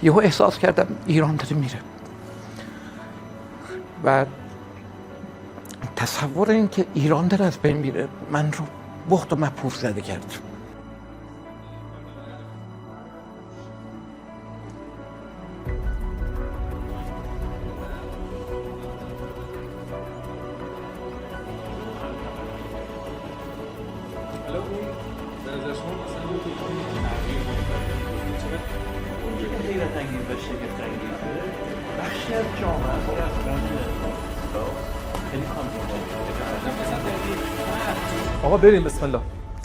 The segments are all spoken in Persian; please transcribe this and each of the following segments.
یهو احساس کردم ایران داره میره و تصور این که ایران داره از بین میره من رو بخت و مپور زده کرد. بخشی از جامعه از آقا بریم بسم الله.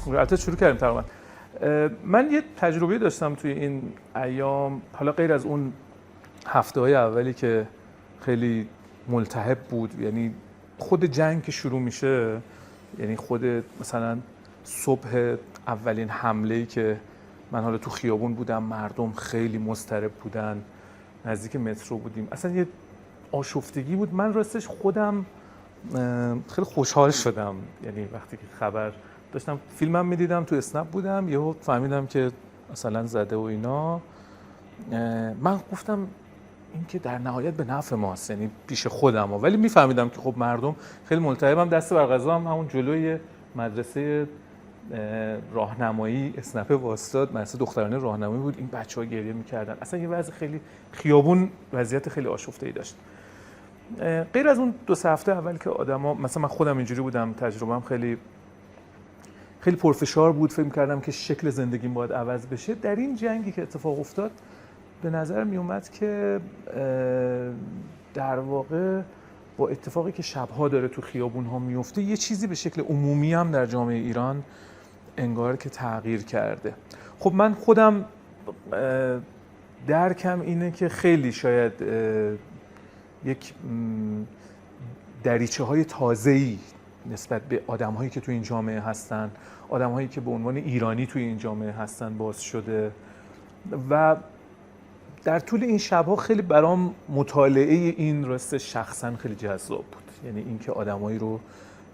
البته شروع کردیم تقریبا. من یه تجربه داشتم توی این ایام، حالا غیر از اون هفته‌های اولی که خیلی ملتهب بود، یعنی خود جنگ که شروع میشه، یعنی خود مثلا صبح اولین حمله‌ای که من حالا تو خیابون بودم، مردم خیلی مضطرب بودن، نزدیک مترو بودیم، اصلا یه آشفتگی بود. من راستش خودم خیلی خوشحال شدم، یعنی وقتی که خبر داشتم فیلمم میدیدم، تو اسنپ بودم، یهو فهمیدم که مثلا زده و اینا. من گفتم این که در نهایت به نفع ماست، یعنی پیش خودم ولی میفهمیدم که خب مردم خیلی ملتهبم. دست بر قضا هم همون جلوی مدرسه راهنمایی اسنپ واسطاد، مدرسه دخترانه راهنمایی بود، این بچه‌ها گریه میکردن، اصلا یه وضع خیلی خیابون وضعیت خیلی آشفته‌ای داشت. غیر از اون 2 هفته اول که آدما، مثلا من خودم اینجوری بودم، تجربه‌ام خیلی پرفشار بود، فکر کردم که شکل زندگیم باید عوض بشه. در این جنگی که اتفاق افتاد به نظر می اومد که در واقع با اتفاقی که شبها داره تو خیابون‌ها میفته، یه چیزی به شکل عمومی هم در جامعه ایران انگار که تغییر کرده. خب من خودم درکم اینه که خیلی شاید یک دریچه‌های تازه‌ای نسبت به آدم‌هایی که تو این جامعه هستن، آدم‌هایی که به عنوان ایرانی توی این جامعه هستن باز شده و در طول این شب‌ها خیلی برام مطالعه این راسته شخصاً خیلی جذاب بود. یعنی اینکه آدمایی رو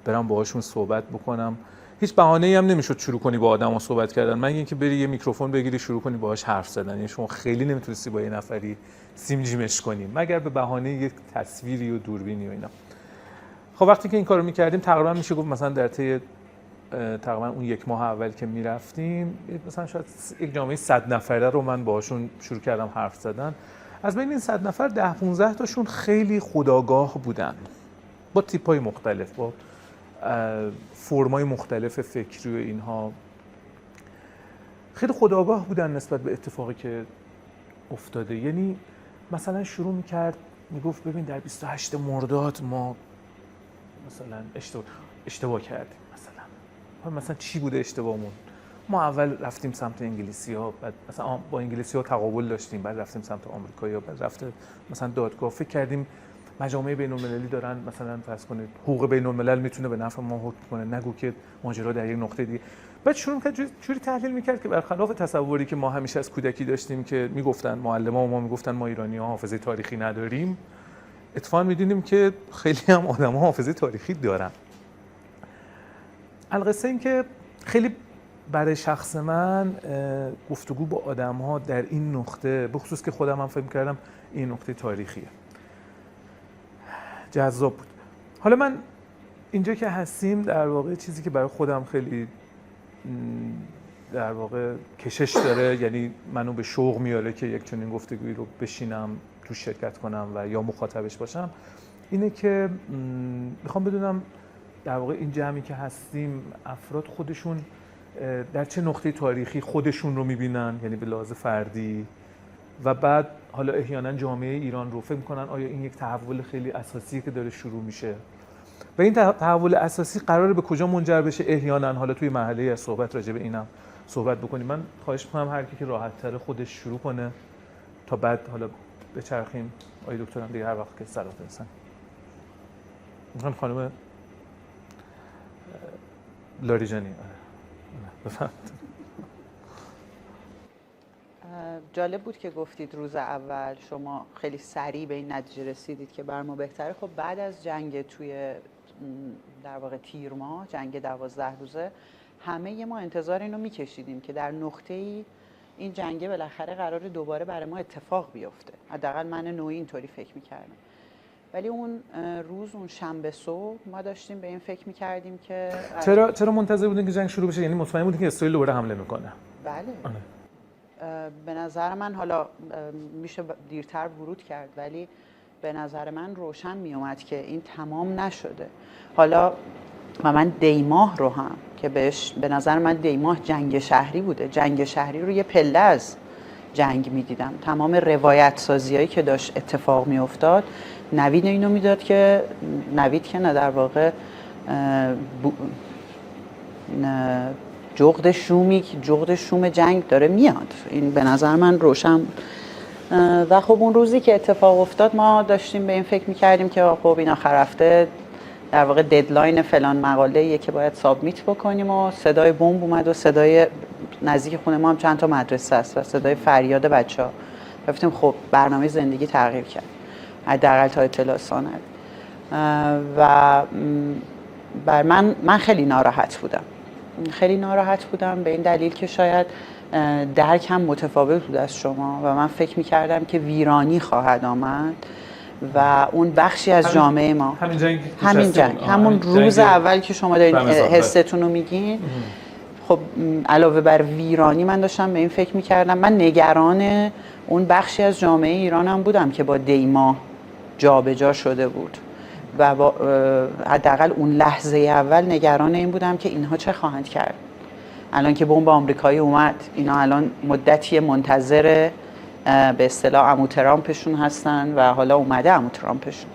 برام باهاشون صحبت بکنم، هیچ بهانه‌ای هم نمیشد شروع کنی با آدم‌ها صحبت کردن، من اینکه بری یه میکروفون بگیری شروع کنی باهاش حرف زدن. یعنی شما خیلی نمیتونستی با یه نفری سیم جیمش کنی مگر به بهانه یک تصویری و دوربینی و اینا. خب وقتی که این کارو می‌کردیم تقریبا میشه گفت مثلا در طی تقریبا اون 1 ماه اول که میرفتیم، مثلا شاید یک جامعه 100 نفره رو من باهاشون شروع کردم حرف زدن. از بین این 100 نفر 10-15 تاشون خیلی خودآگاه بودن، با تیپ‌های مختلف، با فرم‌های مختلف فکری و اینها، خیلی خودآگاه بودن نسبت به اتفاقی که افتاده. یعنی مثلا شروع می‌کرد میگفت ببین در 28 مرداد ما مثلا اشتباه کردیم. مثلا چی بوده اشتباهمون؟ ما اول رفتیم سمت انگلیسی‌ها، بعد مثلا با انگلیسی‌ها تقابل داشتیم، بعد رفتیم سمت آمریکایی‌ها، بعد رفته مثلا دادگاه، فکر کردیم مجامع بین‌المللی دارن مثلا فرض کنید حقوق بین‌الملل میتونه به نفع ما حکم کنه، نگو که ماجرا در یک نقطه دیگه. بعد شروع کرد جوری تحلیل می‌کرد که برخلاف تصوری که ما همیشه از کودکی داشتیم که میگفتن معلم‌ها ما میگفتن ما ایرانی‌ها حافظه تاریخی نداریم، اتفاقا می‌دونیم که خیلی هم آدم‌ها حافظه تاریخی دارن. القصه این که خیلی برای شخص من گفتگو با آدم‌ها در این نقطه، به خصوص که خودم هم فکر کردم این نقطه تاریخیه، جذاب بود. حالا من اینجا که هستیم در واقع چیزی که برای خودم خیلی در واقع کشش داره، یعنی منو به شوق میاره که یک چنین گفتگویی رو بشینم تو شرکت کنم و یا مخاطبش باشم، اینه که میخوام بدونم در واقع این جمعی که هستیم افراد خودشون در چه نقطه تاریخی خودشون رو میبینن، یعنی به لحاظ فردی، و بعد حالا احیانا جامعه ایران رو فکر میکنن آیا این یک تحول خیلی اساسیه که داره شروع میشه و این تحول اساسی قراره به کجا منجر بشه. احیانا حالا توی مرحله از صحبت راجع به اینم صحبت بکنیم. من خواهش میکنم هر کی که راحت تر خودش شروع کنه تا بعد حالا بچرخیم. آقای دکترم دیگه هر وقت که صلاح برسن. میخوام خانم لاریجانی بفرمایید. جالب بود که گفتید روز اول شما خیلی سریع به این نتیجه رسیدید که بر ما بهتره. خب بعد از جنگ توی در واقع تیر ماه، جنگ 12 روزه، همه ما انتظار اینو میکشیدیم که در نقطه‌ای این جنگه بالاخره قراره دوباره برای ما اتفاق بیفته. حداقل من نوعی اینطوری فکر میکردم. ولی اون روز، اون شنبه صبح ما داشتیم به این فکر میکردیم که چرا منتظر بودین که جنگ شروع بشه؟ یعنی مطمئن بودین که اسرائیل دوباره حمله میکنه؟ بله. به نظر من، حالا میشه دیرتر ورود کرد، ولی به نظر من روشن میومد که این تمام نشده. حالا و من دیماه رو هم که بهش به نظر من دیماه جنگ شهری بوده، جنگ شهری رو یه پله از جنگ میدیدم. تمام روایت سازیایی که داشت اتفاق میافتاد نوید اینو میداد که نه در واقع جغد شوم جنگ داره میاد. این به نظر من روشن. و خب اون روزی که اتفاق افتاد ما داشتیم به این فکر میکردیم که خب این آخر هفته در واقع ددلاین فلان مقاله‌ایه که باید سابمیت بکنیم و صدای بمب اومد و صدای نزدیک خونه ما هم چند تا مدرسه است و صدای فریاد بچه‌ها. گفتیم خب برنامه زندگی تغییر کرد، حداقل تا اطلاع ثانوی. و بر من خیلی ناراحت بودم به این دلیل که شاید درکم متفاوت بود از شما و من فکر می‌کردم که ویرانی خواهد آمد و اون بخشی از جامعه ما همین جنگ همون روز اول که شما دارین حستون رو میگین. خب علاوه بر ویرانی من داشتم به این فکر می‌کردم، من نگران اون بخشی از جامعه ایرانم بودم که با دیما جابجا شده بود و حداقل اون لحظه اول نگران این بودم که اینها چه خواهند کرد. الان که بمب آمریکایی اومد، اینا الان مدتی منتظر به اصطلاح عمو ترامپشون هستن و حالا اومده عمو ترامپشون.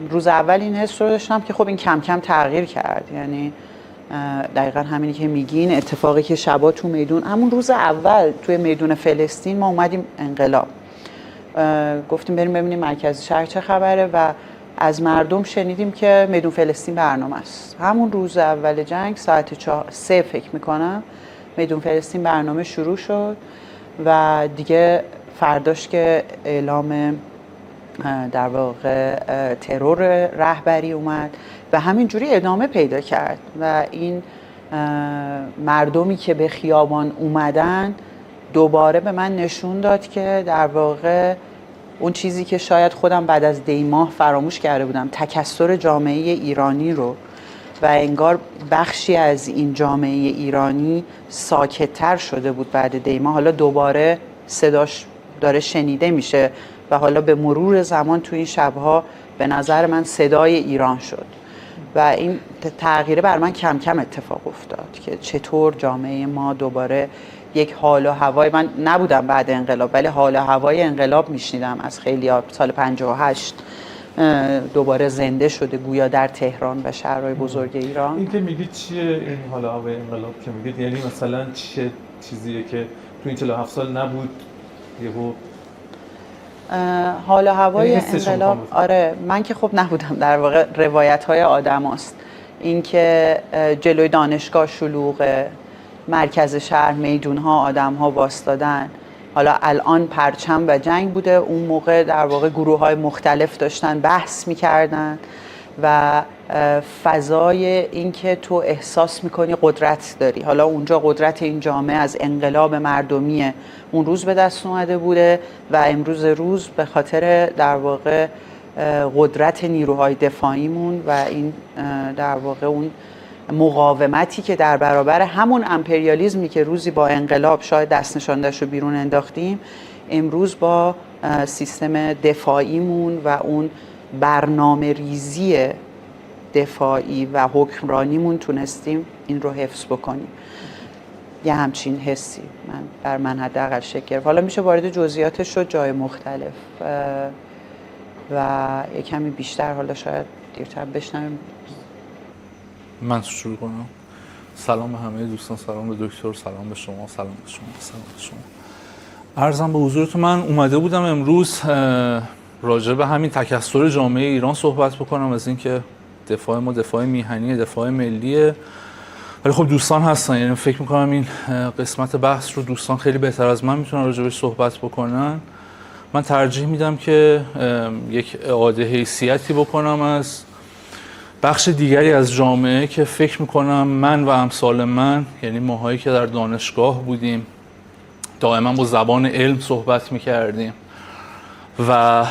روز اول این حس رو داشتم که خب این کم کم تغییر کرد. یعنی دقیقا همینی که میگین، اتفاقی که شبا تو میدون، همون روز اول توی میدون فلسطین ما اومدیم انقلاب، گفتیم بریم ببینیم مرکز شهر چه خبره و از مردم شنیدیم که میدون فلسطین برنامه است. همون روز اول جنگ ساعت 3 فکر میکنم میدون فلسطین برنامه شروع شد و دیگه فرداش که اعلام در واقع ترور رهبری اومد و همینجوری ادامه پیدا کرد و این مردمی که به خیابان اومدن دوباره به من نشون داد که در واقع اون چیزی که شاید خودم بعد از دیماه فراموش کرده بودم، تکثر جامعه ایرانی رو، و انگار بخشی از این جامعه ایرانی ساکت‌تر شده بود بعد دیماه. حالا دوباره صداش داره شنیده میشه و حالا به مرور زمان تو این شبها به نظر من صدای ایران شد و این تغییره بر من کم کم اتفاق افتاد که چطور جامعه ما دوباره یک حال و هوای، من نبودم بعد انقلاب ولی حال و هوای انقلاب میشنیدم از خیلی سال 58 دوباره زنده شده گویا در تهران و شهرهای بزرگ ایران. این که میگید چیه این حال و هوای انقلاب که میگید؟ یعنی مثلا چه چیزیه که تو این 47 سال نبود یهو حال و هوای انقلاب؟ آره من که خب نبودم، در واقع روایت های آدم هست. این که جلوی دانشگاه شلوغه، مرکز شهر میدون ها آدم ها واسطادن، حالا الان پرچم و جنگ بوده، اون موقع در واقع گروه های مختلف داشتن بحث میکردن و فضای این که تو احساس میکنی قدرت داری. حالا اونجا قدرت این جامعه از انقلاب مردمی اون روز به دست اومده بوده و امروز روز به خاطر در واقع قدرت نیروهای دفاعیمون و این در واقع اون مقاومتی که در برابر همون امپریالیزمی که روزی با انقلاب شاید دست نشاندش رو بیرون انداختیم، امروز با سیستم دفاعیمون و اون برنامه ریزی دفاعی و حکمرانیمون تونستیم این رو حفظ بکنیم. یه همچین حسی بر من حداقل شکل گرفت. حالا میشه وارد جزئیاتش شد جای مختلف و یه کمی بیشتر حالا شاید دیرتر بشنویم. من شروع کنم. سلام به همه دوستان، سلام به دکتر، سلام به شما، سلام به شما، سلام به شما. عرضم به حضورتون من اومده بودم امروز راجع به همین تکثر جامعه ایران صحبت بکنم، از اینکه دفاع ما دفاع میهنی، دفاع ملیه. ولی خب دوستان هستن، یعنی فکر میکنم این قسمت بحث رو دوستان خیلی بهتر از من میتونن راجع بهش صحبت بکنن. من ترجیح میدم که یک اعاده حیثیتی بکنم از بخش دیگری از جامعه که فکر میکنم من و امثال من، یعنی ماهایی که در دانشگاه بودیم دائما با زبان علم صحبت میکردیم و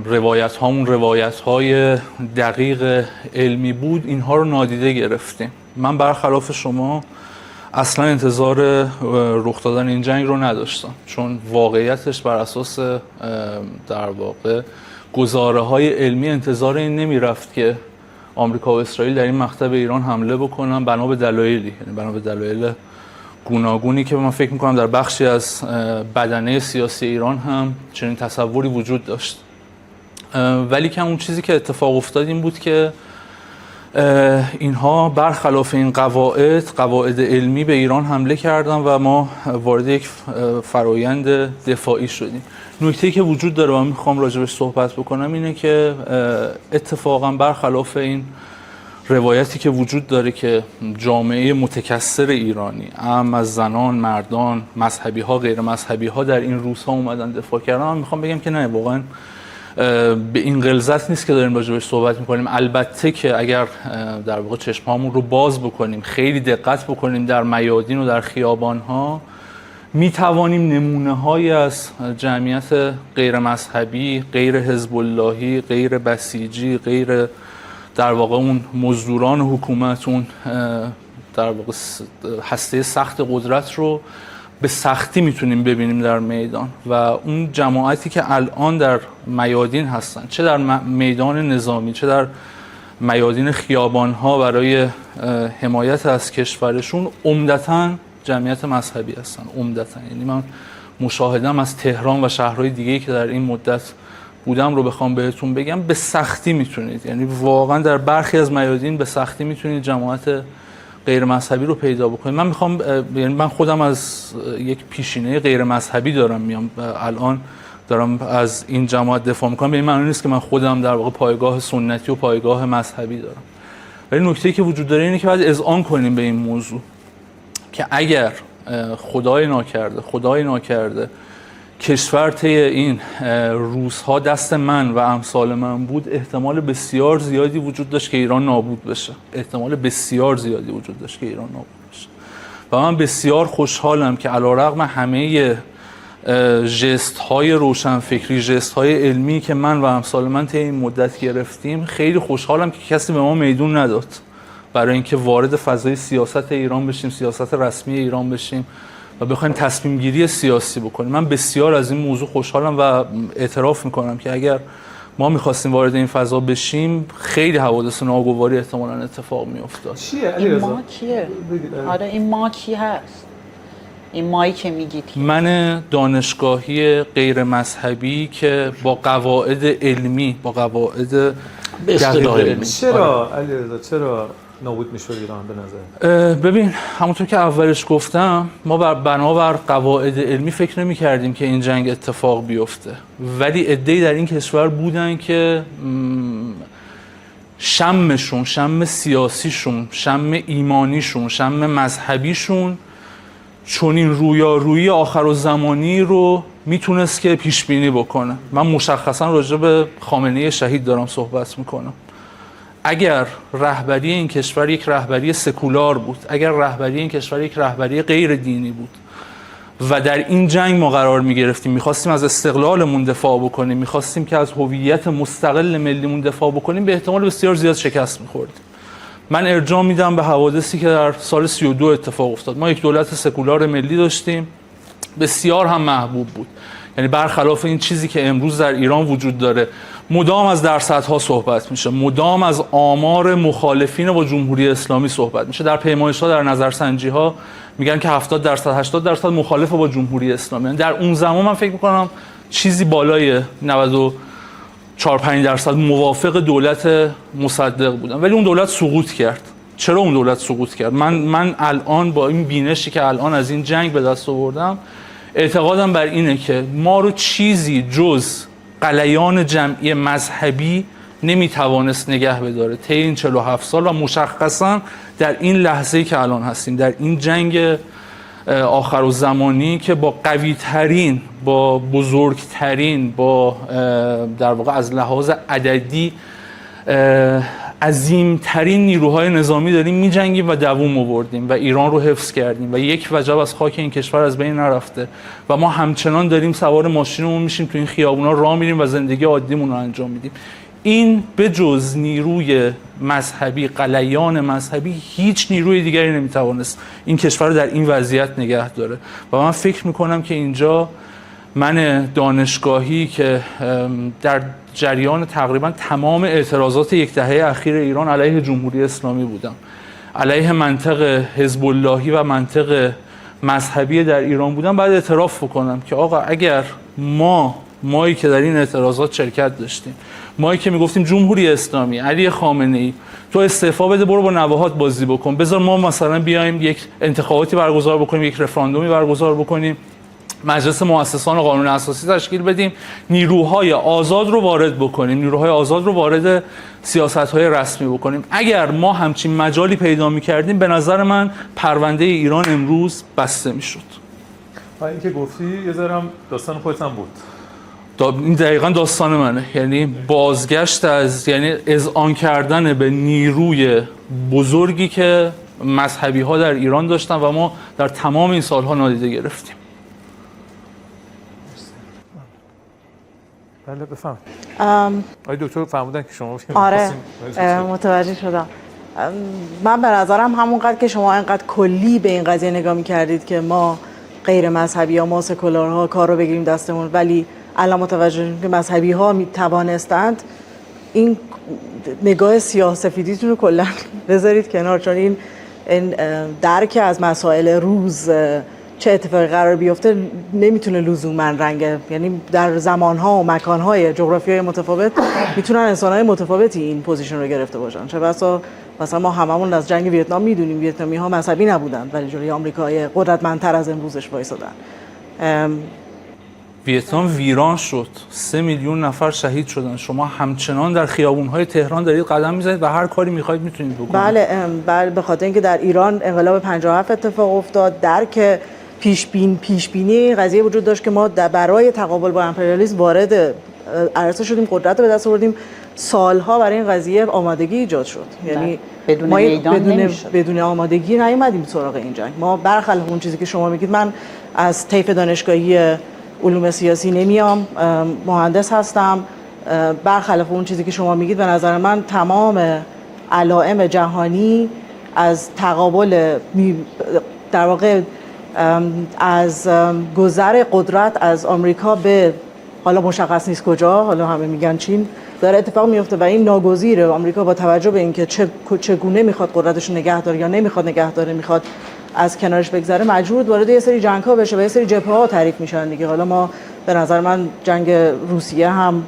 روایت هامون روایت های دقیق علمی بود، اینها رو نادیده گرفتیم. من برخلاف شما اصلا انتظار رخ دادن این جنگ رو نداشتم، چون واقعیتش بر اساس در واقع گزاره های علمی انتظار این نمی رفت که آمریکا و اسرائیل در این مقطع به ایران حمله بکنن بنا به دلایلی، یعنی بنا به دلایل گوناگونی که من فکر میکنم در بخشی از بدنه سیاسی ایران هم چنین تصوری وجود داشت. ولی که اون چیزی که اتفاق افتاد این بود که اینها برخلاف این قواعد علمی به ایران حمله کردن و ما وارد یک فرایند دفاعی شدیم. نکته‌ای که وجود داره و من میخوام راجبش صحبت بکنم اینه که اتفاقا برخلاف این روایتی که وجود داره که جامعه متکثر ایرانی، اعم از زنان، مردان، مذهبی ها، غیر مذهبی ها در این روزها اومدن دفاع کردن، من میخوام بگم که نه، واقعا به این غلظت نیست که داریم راجبش صحبت میکنیم. البته که اگر در واقع چشمامون رو باز بکنیم، خیلی دقت بکنیم در میادین و در خیابان ها، میتوانیم نمونه هایی از جمعیت غیر مذهبی، غیر حزب اللهی، غیر بسیجی، غیر در واقع اون مزدوران حکومت، اون در واقع هسته سخت قدرت رو به سختی میتونیم ببینیم در میدان. و اون جماعتی که الان در میادین هستن، چه در میدان نظامی چه در میادین خیابان‌ها برای حمایت از کشورشون، عمدتاً جمعیت مذهبی هستن. عمدتاً، یعنی من مشاهدم از تهران و شهرهای دیگه‌ای که در این مدت بودم رو بخوام بهتون بگم، به سختی میتونید، یعنی واقعا در برخی از میادین به سختی میتونید جماعت غیر مذهبی رو پیدا بکنید. من میخوام، یعنی من خودم از یک پیشینه غیر مذهبی دارم میام، الان دارم از این جماعت دفاع میکنم، به این معنی نیست که من خودم در واقع پایگاه سنتی و پایگاه مذهبی دارم. ولی نکته‌ای که وجود داره اینه که باید اذعان کنیم به این موضوع که اگر خدای ناکرده کشور طی این روزها دست من و امثال من بود، احتمال بسیار زیادی وجود داشت که ایران نابود بشه. و من بسیار خوشحالم که علیرغم همه ژست های روشنفکری، ژست های علمی که من و امثال من طی این مدت گرفتیم، خیلی خوشحالم که کسی به ما میدون نداد برای اینکه وارد فضای سیاست ایران بشیم، سیاست رسمی ایران بشیم و بخوایم تصمیم گیری سیاسی بکنیم. من بسیار از این موضوع خوشحالم و اعتراف میکنم که اگر ما میخواستیم وارد این فضا بشیم، خیلی حوادث ناگواری احتمالاً اتفاق میافتاد. چیه این ما کیه؟ آره این ما کی هست؟ این مایی که میگید من دانشگاهی غیر مذهبی که با قواعد علمی، با قواعد دقیق علمی. چرا علیرضا چرا نابود میشد ایران به نظر؟ ببین، همونطور که اولش گفتم، ما بنابر قواعد علمی فکر نمی کردیم که این جنگ اتفاق بیفته، ولی عده‌ای در این کشور بودن که شمشون، شم سیاسیشون، شم ایمانیشون، شم مذهبیشون چنین رویارویی آخرالزمانی رو میتونست که پیش بینی بکنه. من مشخصا راجع به خامنه‌ای شهید دارم صحبت میکنم. اگر رهبری این کشور یک رهبری سکولار بود، اگر رهبری این کشور یک رهبری غیر دینی بود و در این جنگ ما قرار می‌گرفتیم، می‌خواستیم از استقلالمون دفاع بکنیم، می‌خواستیم که از هویت مستقل ملیمون دفاع بکنیم، به احتمال بسیار زیاد شکست می‌خوردیم. من ارجاع میدم به حوادثی که در سال 32 اتفاق افتاد. ما یک دولت سکولار ملی داشتیم، بسیار هم محبوب بود. یعنی برخلاف این چیزی که امروز در ایران وجود داره، مدام از درصدها صحبت میشه، مدام از آمار مخالفین با جمهوری اسلامی صحبت میشه. در پیمایش‌ها، در نظرسنجی‌ها میگن که 70% 80% مخالف با جمهوری اسلامی. یعنی در اون زمان من فکر می‌کنم چیزی بالای 94-5% موافق دولت مصدق بودن، ولی اون دولت سقوط کرد. چرا اون دولت سقوط کرد؟ من الان با این بینشی که الان از این جنگ به دست آوردم، اعتقادم بر اینه که ما رو چیزی جز غلیان جمعی مذهبی نمیتوانست نگه بداره طی این 47 سال و مشخصا در این لحظه‌ای که الان هستیم، در این جنگ آخرالزمانی که با قوی‌ترین، با بزرگترین، با در واقع از لحاظ عددی عظیمترین نیروهای نظامی داریم میجنگیم و دووم آوردیم و ایران رو حفظ کردیم و یک وجب از خاک این کشور از بین نرفته و ما همچنان داریم سوار ماشینمون میشیم تو این خیابونا راه میریم و زندگی عادیمون رو انجام میدیم. این به جز نیروی مذهبی، غلیان مذهبی، هیچ نیروی دیگری نمیتوانست این کشور رو در این وضعیت نگه داره و من فکر میکنم که اینجا من دانشگاهی که در جریان تقریبا تمام اعتراضات یک دهه اخیر ایران علیه جمهوری اسلامی بودم، علیه منطق حزب اللهی و منطق مذهبی در ایران بودم، باید اعتراف بکنم که آقا اگر مایی که در این اعتراضات شرکت داشتیم، مایی که میگفتیم جمهوری اسلامی، علی خامنه‌ای تو استعفا بده، برو با نواهات بازی بکن، بذار ما مثلا بیایم یک انتخاباتی برگزار بکنیم، یک رفراندومی برگزار بکنیم، مجلس مؤسسان قانون اساسی تشکیل بدیم، نیروهای آزاد رو وارد بکنیم، نیروهای آزاد رو وارد سیاست‌های رسمی بکنیم. اگر ما همچین مجالی پیدا می‌کردیم، به نظر من پرونده ایران امروز بسته می‌شد. این که گفتی یه ذرم داستان خودت هم بود. این دقیقاً داستان منه، یعنی بازگشت یعنی اذعان کردن به نیروی بزرگی که مذهبی‌ها در ایران داشتن و ما در تمام این سال‌ها نادیده گرفتیم. بله بفهم. آقای دکتر فرمودن که شما آره متوجه شدم. من به نظرم همونقدر که شما اینقدر کلی به این قضیه نگاه می‌کردید که ما غیر مذهبی ها، ما سکولارها کار رو بگیریم دستمون، ولی الان متوجه شدیم که مذهبی ها میتوانستند این نگاه سیاه سفیدیتون رو کلا بذارید کنار، چون این درک از مسائل روز چه اتفاقی قرار بیفته نمیتونه لزوما رنگ، یعنی در زمانها و مکانهای جغرافیایی متفاوت میتونن انسانهای متفاوتی این پوزیشن رو گرفته باشن. چه بسا مثلا ما هممون از جنگ ویتنام میدونیم ویتنامی ها مذهبی نبودن ولی جلوی آمریکای قدرتمندتر از امروزش وایسادن. ویتنام ویران شد، 3 میلیون نفر شهید شدن، شما همچنان در خیابون‌های تهران دارید قدم می‌زنید و هر کاری می‌خواید می‌تونید بکنید. بله به خاطر اینکه در ایران انقلاب 57 اتفاق افتاد، درک پیش بینی قضیه وجود داشت که ما برای تقابل با امپریالیسم وارد عرصه شدیم، قدرت رو به دست آوردیم، سالها برای این قضیه آمادگی ایجاد شد. یعنی بدون میدان بدون آمادگی نیومدیم سراغ این جنگ. ما برخلاف اون چیزی که شما میگید، من از طیف دانشگاهی علوم سیاسی نمیام، مهندس هستم، برخلاف اون چیزی که شما میگید به نظر من تمام علائم جهانی از تقابل در واقع از گذر قدرت از آمریکا به حالا مشخص نیست کجا، حالا همه میگن چین، داره اتفاق میفته و این ناگزیره. آمریکا با توجه به اینکه چگونه میخواد قدرتش رو نگه داره یا نمیخواد نگه داره، میخواد از کنارش بگذره، مجبور وارد یه سری جنگ‌ها بشه و یه سری جبهه‌ها تعریف میشن دیگه. حالا ما به نظر من جنگ روسیه هم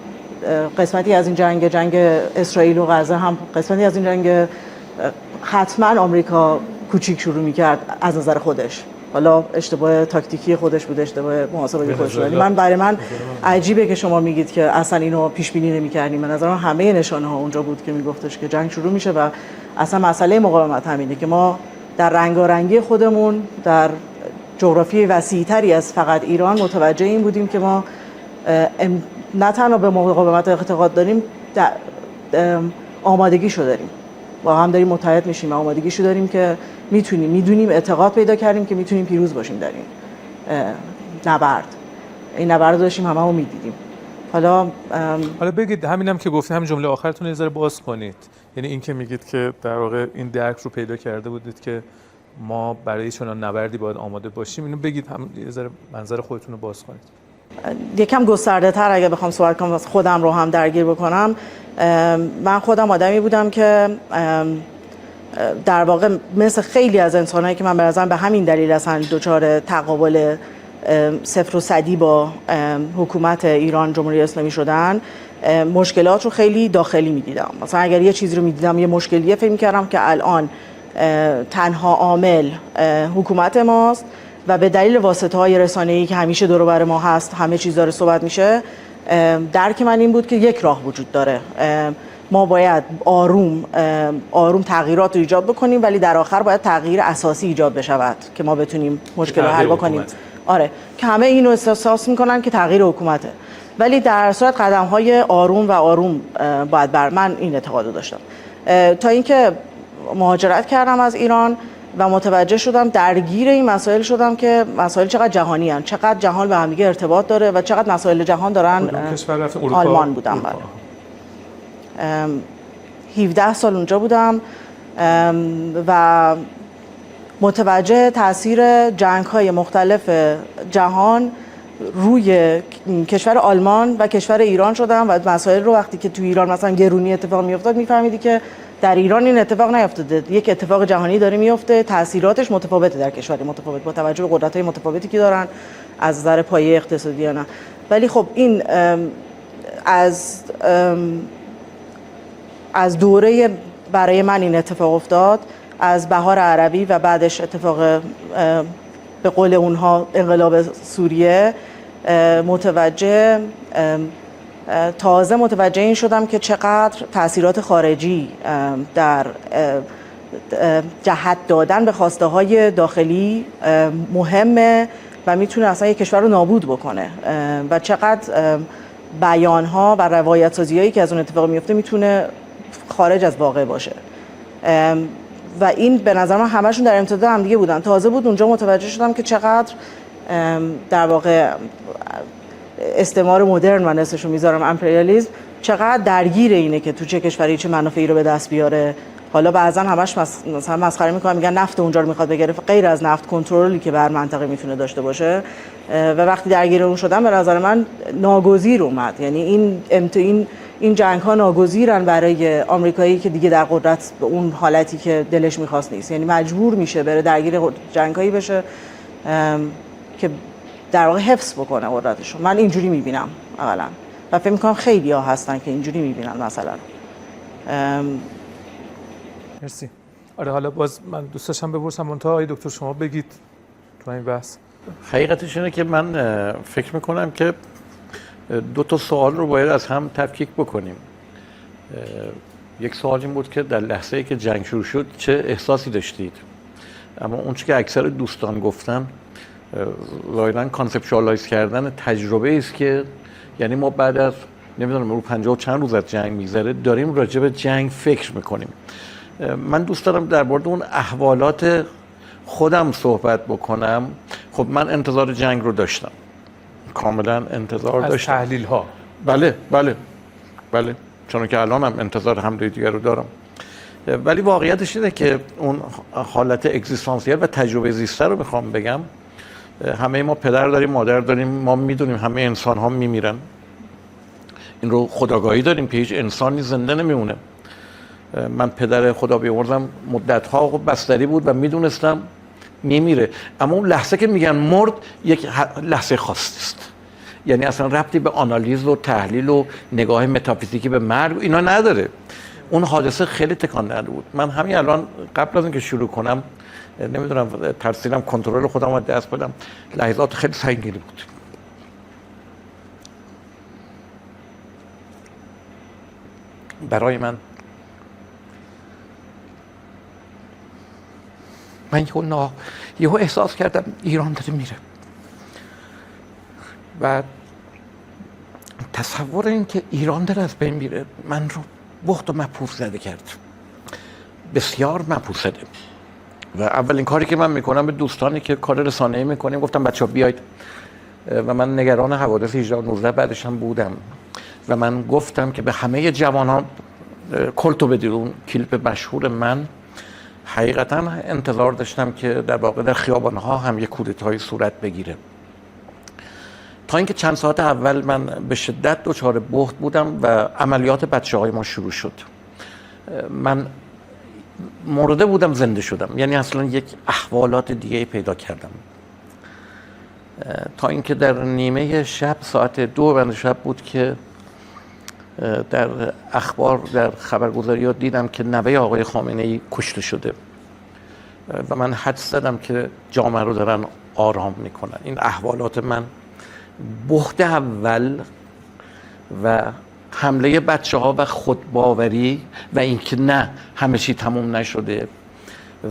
قسمتی از این جنگ اسرائیل و غزه هم قسمتی از این جنگ، حتما آمریکا کوچیک شروع میکرد از نظر خودش، حالا اشتباه تاکتیکی خودش بود، اشتباه محاسباتی خودش بود. ولی برای من عجیبه که شما میگید که اصلا اینو پیش بینی نمی‌کردیم. به نظر من همه نشانه ها اونجا بود که میگفتش که جنگ شروع میشه و اصلا مسئله مقاومت همینه که ما در رنگارنگی خودمون در جغرافی وسیع‌تری از فقط ایران متوجه این بودیم که ما نه تنها به مقاومت اعتقاد داریم، آمادگیشو داریم، با هم داریم متحد میشیم، آمادگیشو داریم که میدونیم اعتقاد پیدا کردیم که میتونیم پیروز باشیم در این نبرد. این نبرد داشتیم، هممون میدیدیم. حالا بگید همینم که گفتید، همین جمله آخرتون یه ذره باز کنید. یعنی این که میگید که در واقع این درک رو پیدا کرده بودید که ما برای چنان نبردی باید آماده باشیم، اینو بگید، هم یه ذره منظر خودتون رو باز کنید. یکم گسترده تر اگه بخوام صحبت کنم، خودم رو هم درگیر بکنم، من خودم آدمی بودم که در واقع مثل خیلی از انسانایی که من به نظرم به همین دلیل اصلا دچار تقابل صفر و صدی با حکومت ایران جمهوری اسلامی شدن، مشکلات رو خیلی داخلی می‌دیدم. مثلا اگر یه چیزی رو می‌دیدم، یه مشکلیه، فکر می‌کردم که الان تنها عامل حکومت ماست و به دلیل واسطه‌های رسانه‌ای که همیشه دور و بر ما هست همه چیز داره صحبت میشه. درک من این بود که یک راه وجود داره، ما باید آروم تغییرات رو ایجاد بکنیم، ولی در آخر باید تغییر اساسی ایجاد بشود که ما بتونیم مشکل رو حل بکنیم. آره، که همه اینو احساس میکنن که تغییر حکومته، ولی در صورت قدم‌های آروم باید من این اعتقاد رو داشتم. تا اینکه مهاجرت کردم از ایران و متوجه شدم درگیر این مسائل شدم که مسائل چقدر جهانی هستند، چقدر جهان به هم دیگه ارتباط داره و چقدر مسائل جهان دارن. آلمان بودم. 17 سال اونجا بودم و متوجه تاثیر جنگ‌های مختلف جهان روی کشور آلمان و کشور ایران شدم و مسائل رو وقتی که تو ایران مثلا گرونی اتفاق میافتاد میفهمیدی که در ایران این اتفاق نیفتاده، یک اتفاق جهانی داره میفته، تاثیراتش متفاوته در کشور متفاوت با توجه به قدرت‌های متفاوتی که دارن از نظر پایه اقتصادی یا نه. ولی خب این از دوره برای من این اتفاق افتاد، از بهار عربی و بعدش اتفاق به قول اونها انقلاب سوریه، تازه متوجه این شدم که چقدر تأثیرات خارجی در جهت دادن به خواسته های داخلی مهمه و میتونه اصلا یک کشور رو نابود بکنه و چقدر بیان ها و روایت سازی هایی که از اون اتفاق میفته میتونه خارج از واقع باشه و این به نظر من همشون در امتداد هم دیگه بودن. تازه بود اونجا متوجه شدم که چقدر در واقع استعمار مدرن، من اسمشو میذارم امپریالیسم، چقدر درگیر اینه که تو چه کشوری چه منافعی رو به دست بیاره. حالا بعضا همش مثلا مسخره میکنن، میگن نفت اونجا رو میخواد بگیره، غیر از نفت کنترلی که بر منطقه میتونه داشته باشه و وقتی درگیر اون شدم به نظر من ناگزیر اومد. یعنی این جنگ ها ناگزیرن برای آمریکایی که دیگه در قدرت به اون حالتی که دلش میخواست نیست، یعنی مجبور میشه بره درگیر جنگ هایی بشه که در واقع حفظ بکنه قدرتشون. من اینجوری میبینم اولا و فکر میکنم خیلی ها هستن که اینجوری میبینن مثلا. مرسی. آره حالا باز من دوست داشتم بپرسم منتها آقای دکتر شما بگید تو این بحث. حقیقتش اینه که من فکر میکنم که دو تا سوال رو باید از هم تفکیک بکنیم. یک سوال این بود که در لحظه‌ای که جنگ شروع شد چه احساسی داشتید؟ اما اون چیزی که اکثر دوستان گفتن ظاهراً کانسپچوالایز کردن تجربه است که یعنی ما بعد از نمیدونم رو 50 و چند روز از جنگ میگذره داریم راجع به جنگ فکر میکنیم. من دوست دارم در مورد اون احوالات خودم صحبت بکنم. خب من انتظار جنگ رو داشتم، کاملا انتظار داشتم. از تحلیل ها بله چون که الان هم انتظار حمله دیگر رو دارم، ولی واقعیتش اینه که اون حالت اگزیستانسیل و تجربه زیسته رو میخوام بگم. همه ما پدر داریم، مادر داریم، ما میدونیم همه انسان ها میمیرن، این رو خودآگاهی داریم که هیچ انسانی زنده نمیمونه. من پدر خدا بیامرزم مدت ها بستری بود و میدونستم میمیره، اما اون لحظه که میگن مرد یک لحظه خاصی است، یعنی اصلا ربطی به آنالیز و تحلیل و نگاه متافیزیکی به مرگ اینا نداره. اون حادثه خیلی تکان دهنده بود. من همین الان قبل از اینکه شروع کنم نمیدونم ترسیدم کنترل خودم رو دست بدم، لحظات خیلی سنگینی بود. برای من یهو احساس کردم ایران داره میره و تصور این که ایران داره از بین میره من رو بخت و مپوف زده کرد، بسیار مپوف زده. و اولین کاری که من میکنم به دوستانی که کار رسانه‌ای میکنیم گفتم بچه‌ها بیاید و من نگران حوادث 18 و 19 بعدش هم بودم و من گفتم که به همه جوانان کلتو بدید. اون کلیپ مشهور من حقیقتا انتظار داشتم که در واقع در خیابان‌ها هم یک کودتایی صورت بگیره. تا اینکه چند ساعت اول من به شدت دچار بهت بودم و عملیات بچه‌های ما شروع شد. من مرده بودم زنده شدم، یعنی اصلا یک احوالات دیگه پیدا کردم. تا اینکه در نیمه شب ساعت 2 بعد شب بود که در اخبار در خبرگزاری‌ها دیدم که نوه آقای خامنه‌ای کشته شده و من حدس زدم که جامعه رو دارن آرام میکنن. این احوالات من بهت اول و حمله بچه‌ها و خودباوری و اینکه نه همه چی تموم نشده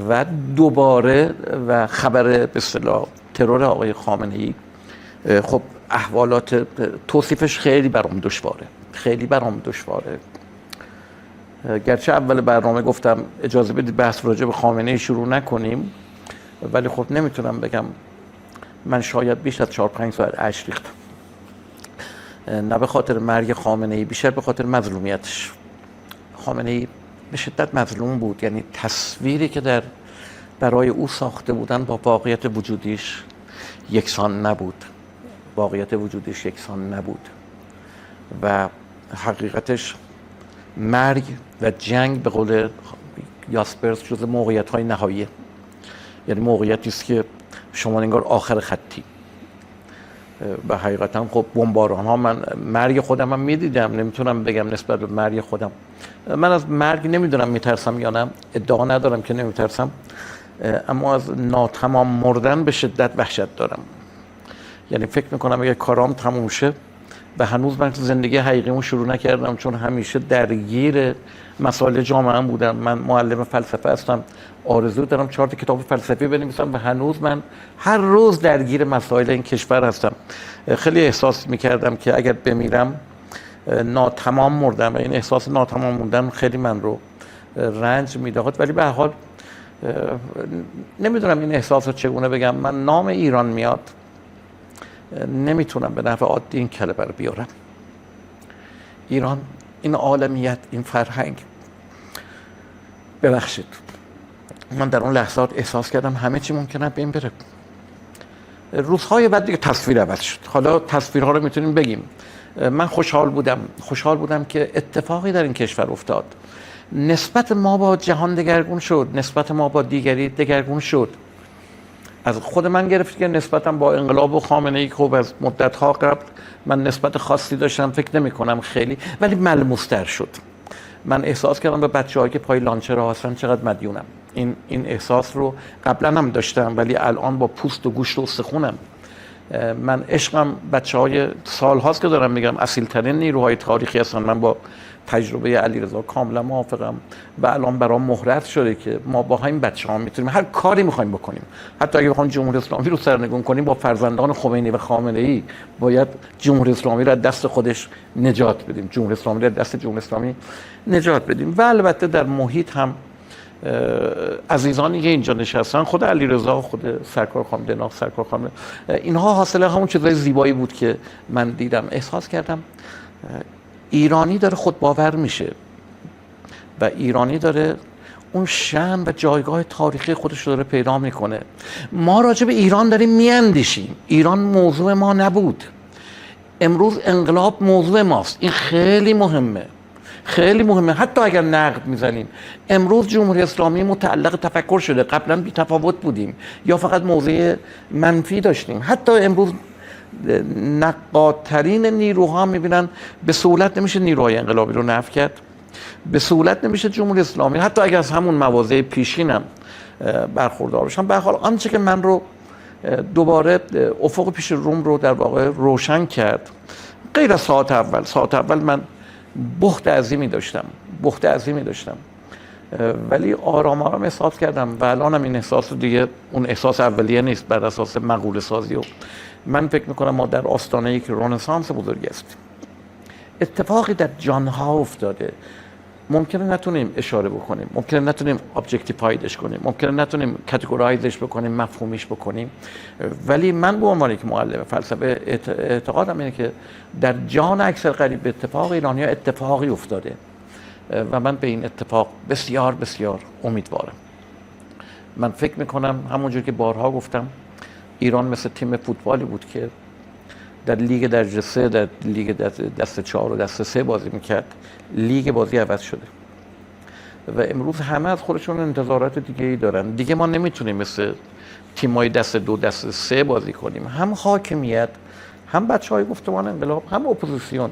و دوباره و خبر به اصطلاح ترور آقای خامنه‌ای، خب احوالات توصیفش خیلی برام دشواره، خیلی برام دشواره. گرچه اول برنامه گفتم اجازه بدید بحث راجع به خامنه‌ای شروع نکنیم، ولی خب نمیتونم بگم من شاید بیش از 4-5 ساعت اشک ریختم، نه به خاطر مرگ خامنه‌ای، بیشتر به خاطر مظلومیتش. خامنه‌ای به شدت مظلوم بود، یعنی تصویری که برای او ساخته بودن با واقعیت وجودیش یکسان نبود. واقعیت وجودیش یکسان نبود و حقیقتش مرگ و جنگ به قول یاسپرس جز موقعیت‌های نهاییه، یعنی موقعیتی است که شما انگار آخر خطی. و حقیقتا خب بمباران ها، من مرگ خودم هم میدیدم، نمیتونم بگم نسبت به مرگ خودم من از مرگ نمیدونم میترسم یا نه، ادعا ندارم که نمیترسم، اما از ناتمام مردن به شدت وحشت دارم. یعنی فکر میکنم اگه کارام تموم شه و هنوز من زندگی حقیقیمو شروع نکردم، چون همیشه درگیر مسائل جامعه بودم. من معلم فلسفه هستم، آرزو دارم 4 کتاب فلسفی بنویسم و هنوز من هر روز درگیر مسائل این کشور هستم. خیلی احساس میکردم که اگر بمیرم ناتمام مردم و این احساس ناتمام موندن خیلی من رو رنج میداد. ولی به هر حال نمیدونم این احساس رو چگونه بگم. من نام ایران میاد، نمیتونم به نحو عادی این کلمه رو بیارم. ایران، این عالمیت، این فرهنگ، ببخشید من در اون لحظات احساس کردم همه چی ممکنه بین بره. روزهای بعد دیگه تصویر عوض شد. حالا تصویرها رو میتونیم بگیم. من خوشحال بودم که اتفاقی در این کشور افتاد. نسبت ما با جهان دگرگون شد، نسبت ما با دیگری دگرگون شد. از خود من گرفت که نسبتم با انقلاب و خامنه‌ای خوب از مدت‌ها قبل من نسبت خاصی داشتم، فکر نمی‌کنم خیلی، ولی ملموس‌تر شد. من احساس کردم به بچه‌هایی که پای لانچر هستن چقدر مدیونم. این احساس رو قبلا هم داشتم، ولی الان با پوست و گوشت و استخونم. من عشقم بچه‌های سال‌هاست که دارم میگم اصیل‌ترین نیروهای تاریخی هستن. من با تجربه علیرضا کاملا موافقم و الان برام مهرت شده که ما با همین بچه‌ها میتونیم هر کاری می‌خوایم بکنیم. حتی اگه بخوایم جمهوری اسلامی رو سرنگون کنیم، با فرزندان خمینی و خامنه‌ای باید جمهوری اسلامی رو از دست خودش نجات بدیم، جمهوری اسلامی رو از دست جمهوری اسلامی نجات بدیم. و البته در محیط هم عزیزانی که اینجا نشستن، خود علیرضا، خود سرکار خانم دنا، سرکار خانم، اینها حاصل همون چیزای زیبایی بود که من دیدم. احساس کردم ایرانی داره خود باور میشه و ایرانی داره اون شأن و جایگاه تاریخی خودش رو داره پیدا میکنه. ما راجع به ایران داریم میاندیشیم. ایران موضوع ما نبود. امروز انقلاب موضوع ماست. این خیلی مهمه، خیلی مهمه. حتی اگر نقد میزنیم، امروز جمهوری اسلامی متعلق تفکر شده. قبلا بی تفاوت بودیم یا فقط موضع منفی داشتیم. حتی امروز نقادترین نیروها میبینن به سهولت نمیشه نیروهای انقلابی رو نفی کرد، به سهولت نمیشه جمهوری اسلامی، حتی اگر از همون مواضع پیشینم برخوردار بشم. به هر حال آنچه که من رو دوباره افق پیش روم رو در واقع روشن کرد، غیر از ساعت اول من بخت عظیمی داشتم، ولی آرام احساس کردم و الانم این احساس دیگه اون احساس اولیه نیست بر اساس مقوله سازی. و من فکر میکنم ما در آستانه یک رنسانس بزرگی هستیم. اتفاقی در جانها افتاده، ممکنه نتونیم اشاره بکنیم، ممکنه نتونیم ابجکتیفایدش کنیم، ممکنه نتونیم کاتگورایزش بکنیم، مفهومیش بکنیم، ولی من به عنوان یک معلم فلسفه اعتقادم اینه که در جان اکثر قریب اتفاق ایرانی‌ها اتفاقی افتاده و من به این اتفاق بسیار بسیار امیدوارم. من فکر میکنم همونجور که بارها گفتم، ایران مثل تیم فوتبالی بود که در لیگ درجه 3، در لیگ دسته 4 و دسته 3 بازی میکرد. لیگ بازی عوض شده و امروز همه از خودشون انتظارات دیگه ای دارن. دیگه ما نمیتونیم مثل تیمای دسته 2 دسته 3 بازی کنیم. هم حاکمیت، هم بچهای گفتمان انقلاب، هم اپوزیسیون.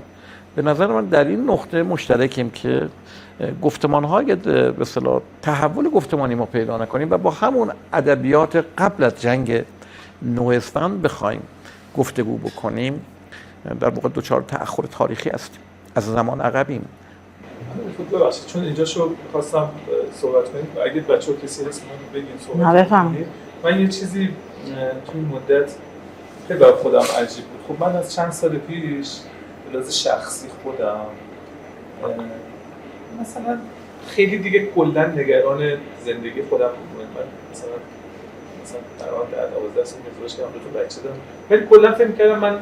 به نظر من در این نقطه مشترکیم که گفتمان‌های به اصطلاح تحول گفتمانی ما پیدا نکنیم و با همون ادبیات قبل از جنگ 9 اسفند بخوایم گفتگو بکنیم، در واقع دچار تأخر تاریخی هستیم، از زمان عقبیم. ببخشید چون اینجا خواستم صحبت کنیم، اگه بچه‌ها کسی هست من بگین صحبت نه بفهم. من یه چیزی توی مدت خیلی برای خودم عجیب بود. خب من از چند سال پیش به لحاظ شخصی خودم مثلا خیلی دیگه کلا نگران زندگی خودم بودم. من مثلا در 12 سال ازدواج کردم، 2 تا بچه دارم، ولی کلا فکر می‌کردم من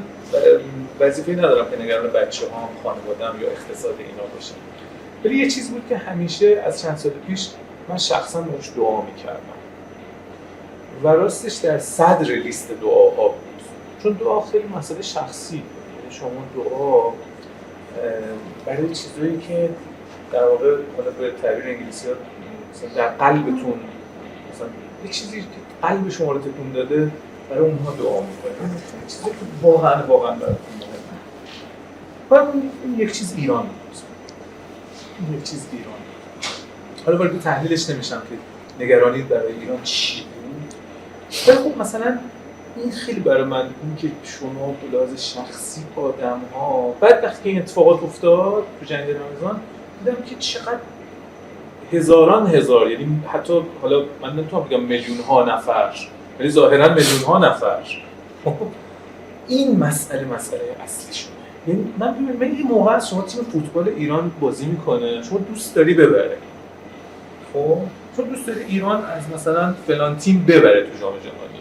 وظیفه‌ای ندارم که نگران بچه‌هام، خانواده‌ام یا اقتصاد اینا باشم. ولی یه چیز بود که همیشه از چند سال پیش من شخصا باهاش دعا می‌کردم و راستش در صدر لیست دعاها بود، چون دعا خیلی مسئله شخصی بود. یعنی شما دعا برای چیزایی که در واقع حالا به تعبیر انگلیسی‌ها مثلا در قلبتون، مثلا یه چیزی که قلب شما رو تکون داده، برای اونها دعا می‌کنید. چیزی که واقعا براتون مهمه. این یک چیز ایران بود. این یک چیز ایران. حالا وارد تحلیلش نمیشم که نگرانی برای ایران چی بود. ولی خب مثلا این خیلی برای من این که شما به لحاظ شخصی آدم‌ها، بعد وقتی که این اتفاقات افتاد تو جنگ رمضان، دیدم که چقدر هزاران هزار، یعنی حتی حالا من نمیتونم بگم میلیون ها نفر، ولی ظاهرا میلیون ها نفر این مسئله اصلی شده. یعنی من یه موقع از شما تیم فوتبال ایران بازی میکنه، شما دوست داری ببره، خب چون دوست داری ایران از مثلا فلان تیم ببره تو جام جهانی.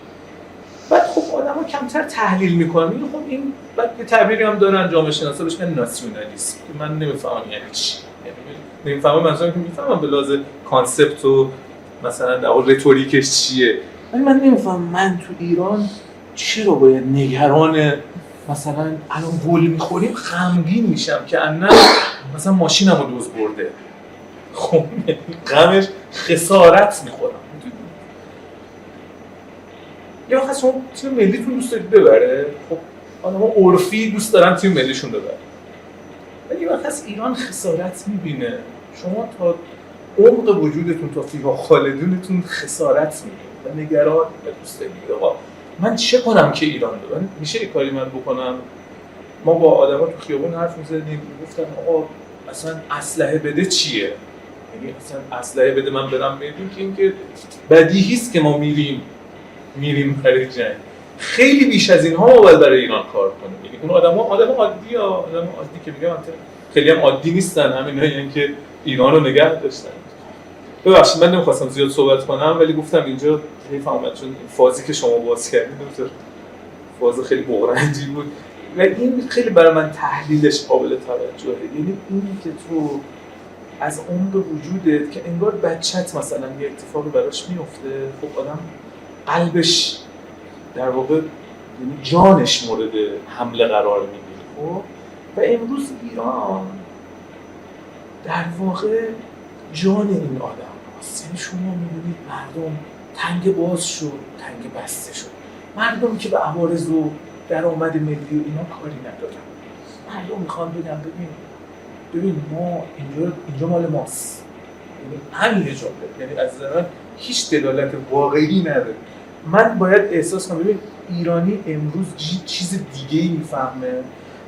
بعد خب آدما کمتر تحلیل میکنن، میگن خب این بعد یه تعبیری هم دارن جامعه شناسا بهش میگن ناسیونالیسم. من نمیفهمم یعنی چی. نمیفهمم منظورم که میفهمم به لحاظ کانسپت و مثلا در رتوریکش چیه، ولی من نمیفهمم من تو ایران چرا باید نگران مثلا الان گل میخوریم غمگین میشم که انا مثلا ماشینمو دزد برده. خب غمش خسارت میخورم. یا وقت شما تیم ملیتون دوست دارید ببره، خب آدم‌ها عرفی دوست دارن تیم ملیشون ببره، ولی وقت ایران خسارت میبینه، شما تا عمق وجودتون، تا فیها خالدونتون خسارت میبینید و نگران دوست دارید آقا من چه کنم که ایران ببره؟ میشه یه کاری من بکنم؟ ما با آدما تو خیابون حرف می‌زدیم، گفتن آقا اصلا اسلحه بده چیه؟ یعنی اصلا اسلحه بده من برم میدون که اینکه بدیهیست که ما میریم برای جنگ. خیلی بیش از اینها ما باید برای ایران کار کنیم. یعنی اون آدم عادی که میگم خیلی هم عادی نیستن، همینایی که ایران رو نگه داشتن. ببخشید من نمیخواستم زیاد صحبت کنم، ولی گفتم اینجا حیف اومد چون این فازی که شما باز کردید فاز خیلی بغرنجی بود و این خیلی برای من تحلیلش قابل توجهه. یعنی اینی که تو از عمق وجودت که انگار بچت مثلا یه اتفاقی براش میفته، خب آدم قلبش در واقع یعنی جانش مورد حمله قرار میگیره. خب و امروز ایران در واقع جان این آدم هست. یعنی شما میبینید مردم تنگ باز شد، تنگ بسته شد. مردم که به عوارض و درآمد ملی و اینا کاری ندارن. مردم میخوان ببین ما اینجا مال ماست. یعنی همین جمله، یعنی از نظر من هیچ دلالت واقعی نداره. من باید احساس کنم ببین ایرانی امروز چیز دیگه‌ای میفهمه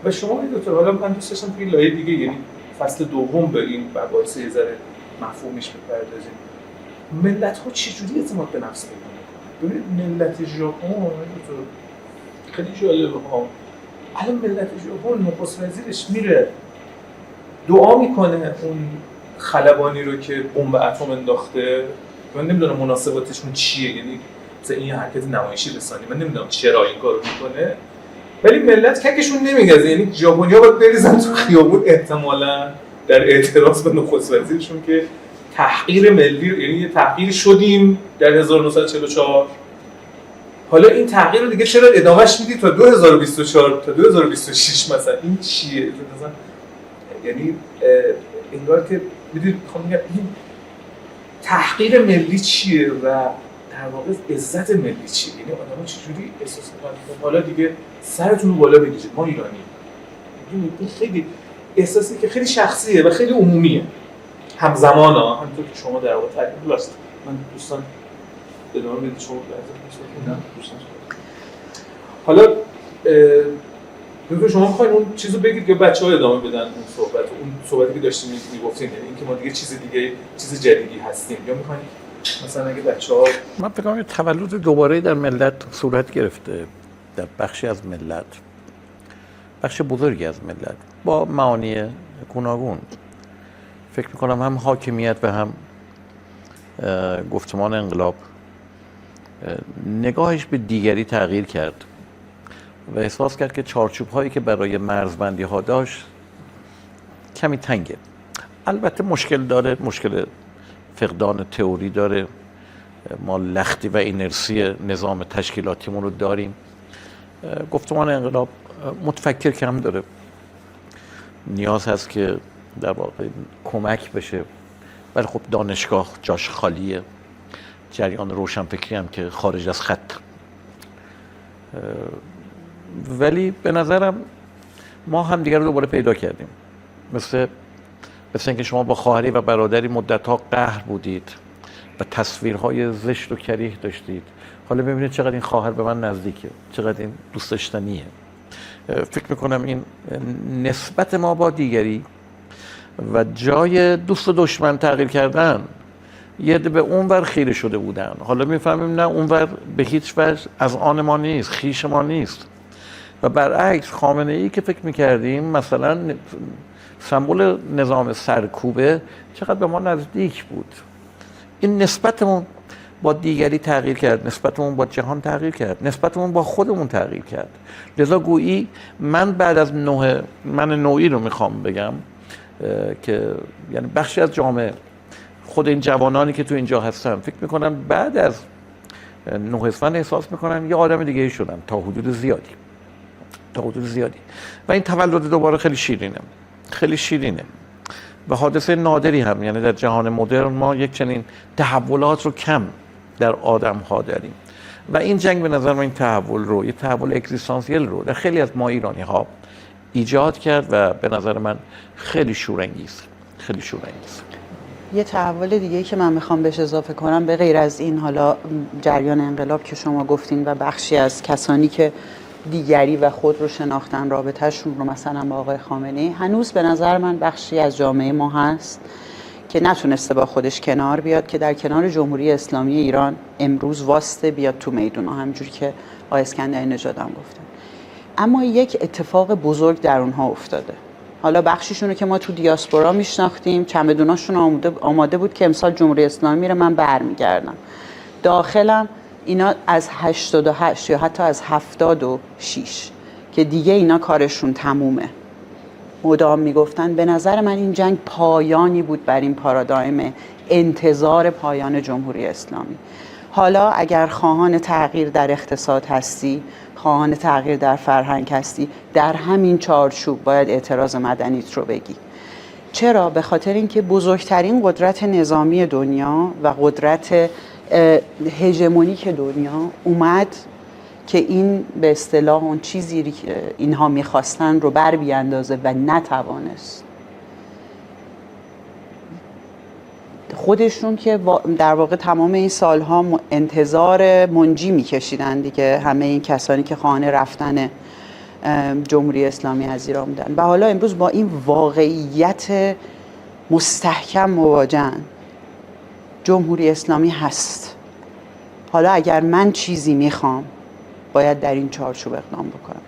و شما این دکتر، حالا من دوست داشتم توی لایه دیگه، یعنی فصل دوم به این مباحث یه ذره مفهومش بپردازیم. ملت‌ها چجوری اعتماد به نفس پیدا می‌کنن؟ ببین ملت ژاپن خیلی جالبه ها. الان ملت ژاپن نخست وزیرش میره دعا میکنه اون خلبانی رو که بمب اتم انداخته. من نمیدونم مناسباتشون چیه، یعنی مثلا این حرکت نمایشی رسانی، من نمیدونم چرا این کارو میکنه، ولی ملت ککشون نمیگزه. یعنی ژاپنیا باید بریزن تو خیابون احتمالاً در اعتراض به نخست وزیرشون که تحقیر ملی، یعنی یه تحقیر شدیم در 1944. حالا این تغییر رو دیگه چرا ادامهش میدی تا 2024 تا 2026 مثلا؟ این چیه؟ مثلا یعنی انگار که میدونید میخوام بگم این تحقیر ملی چیه و در واقع عزت ملی چیه؟ یعنی آدم‌ها چجوری احساس می‌کنن حالا دیگه سرتون رو بالا بگیرید ما ایرانی. این خیلی احساسی که خیلی شخصیه و خیلی عمومیه همزمان همونطور که شما در واقع تعریف داشتید. من دوستان ادامه بدید شما دوستان. حالا شما می‌خواید اون چیزو بگید که بچه‌ها ادامه بدن اون صحبتی که داشتیم می‌گفتین، یعنی اینکه ما دیگه چیز جدیدی هستیم، یا می‌خواید مثلا اگه بچه‌ها من فکر کنم تولد دوباره در ملت صورت گرفته، در بخشی از ملت، بخش بزرگی از ملت با معانی گوناگون. فکر میکنم هم حاکمیت و هم گفتمان انقلاب نگاهش به دیگری تغییر کرد و احساس کرد که چارچوب هایی که برای مرزبندی ها داشت کمی تنگه. البته مشکل داره، مشکل فقدان تئوری داره، ما لختی و اینرسی نظام تشکیلاتیمون رو داریم. گفتمان انقلاب متفکر کم داره، نیاز هست که در واقع کمک بشه، ولی خب دانشگاه جاش خالیه، جریان روشنفکری هم که خارج از خط. ولی به نظرم ما هم دیگر رو دوباره پیدا کردیم، مثل اینکه شما با خواهری و برادری مدت‌ها قهر بودید و تصویرهای زشت و کریه داشتید، حالا ببینید چقدر این خواهر به من نزدیکه، چقدر این دوست داشتنیه. فکر میکنم این نسبت ما با دیگری و جای دوست و دشمن تغییر کردن، یه عده به اون ور خیره شده بودن، حالا میفهمیم نه اون ور به هیچ وجه از آن ما نیست، خویش ما نیست. و برعکس خامنه ای که فکر میکردیم مثلا سمبل نظام سرکوبه، چقدر به ما نزدیک بود. این نسبتمون با دیگری تغییر کرد، نسبتمون با جهان تغییر کرد، نسبتمون با خودمون تغییر کرد. لذا گویی من بعد از من نوعی رو میخوام بگم که یعنی بخشی از جامعه، خود این جوانانی که تو اینجا هستن، فکر میکنم بعد از 9 اسفند احساس میکنم یه آدم دیگه شدم تا حدود زیادی و این تولد دوباره خیلی شیرینه و حادثه نادری هم، یعنی در جهان مدرن ما یک چنین تحولات رو کم در آدم ها داریم و این جنگ به نظر من این تحول رو، یه تحول اگزیستانسیل رو در خیلی از ما ایرانی ها ایجاد کرد و به نظر من خیلی شورانگیز. یه تحول دیگه که من میخوام بهش اضافه کنم، به غیر از این حالا جریان انقلاب که شما گفتین و بخشی از کسانی که دیگری و خود رو شناختن، رابطهشون رو مثلا با آقای خامنه‌ای، هنوز به نظر من بخشی از جامعه ما هست که نتونسته با خودش کنار بیاد، که در کنار جمهوری اسلامی ایران امروز واسطه بیاد تو میدون، همونجوری که آقای اسکندری نژاد هم گفتن. اما یک اتفاق بزرگ در اونها افتاده. حالا بخشیشون رو که ما تو دیاسپورا میشناختیم، چمدوناشون آماده بود که امسال جمهوری اسلامی میره، من برمیگردم. داخلم اینا از 88 یا حتی از 76 که دیگه اینا کارشون تمومه، مدام میگفتن به نظر من این جنگ پایانی بود بر این پارادایم انتظار پایان جمهوری اسلامی. حالا اگر خواهان تغییر در اقتصاد هستی، خواهان تغییر در فرهنگ هستی، در همین چارچوب باید اعتراض مدنیت رو بگی. چرا؟ به خاطر اینکه بزرگترین قدرت نظامی دنیا و قدرت هژمونیک دنیا اومد که این به اصطلاح اون چیزی که اینها میخواستن رو بر بیاندازه و نتوانست. خودشون که در واقع تمام این سالها انتظار منجی میکشیدن دیگه، همه این کسانی که خواهان رفتن جمهوری اسلامی از ایران بودن، و حالا امروز با این واقعیت مستحکم مواجهن. جمهوری اسلامی هست، حالا اگر من چیزی میخوام باید در این چارچوب اقدام بکنم.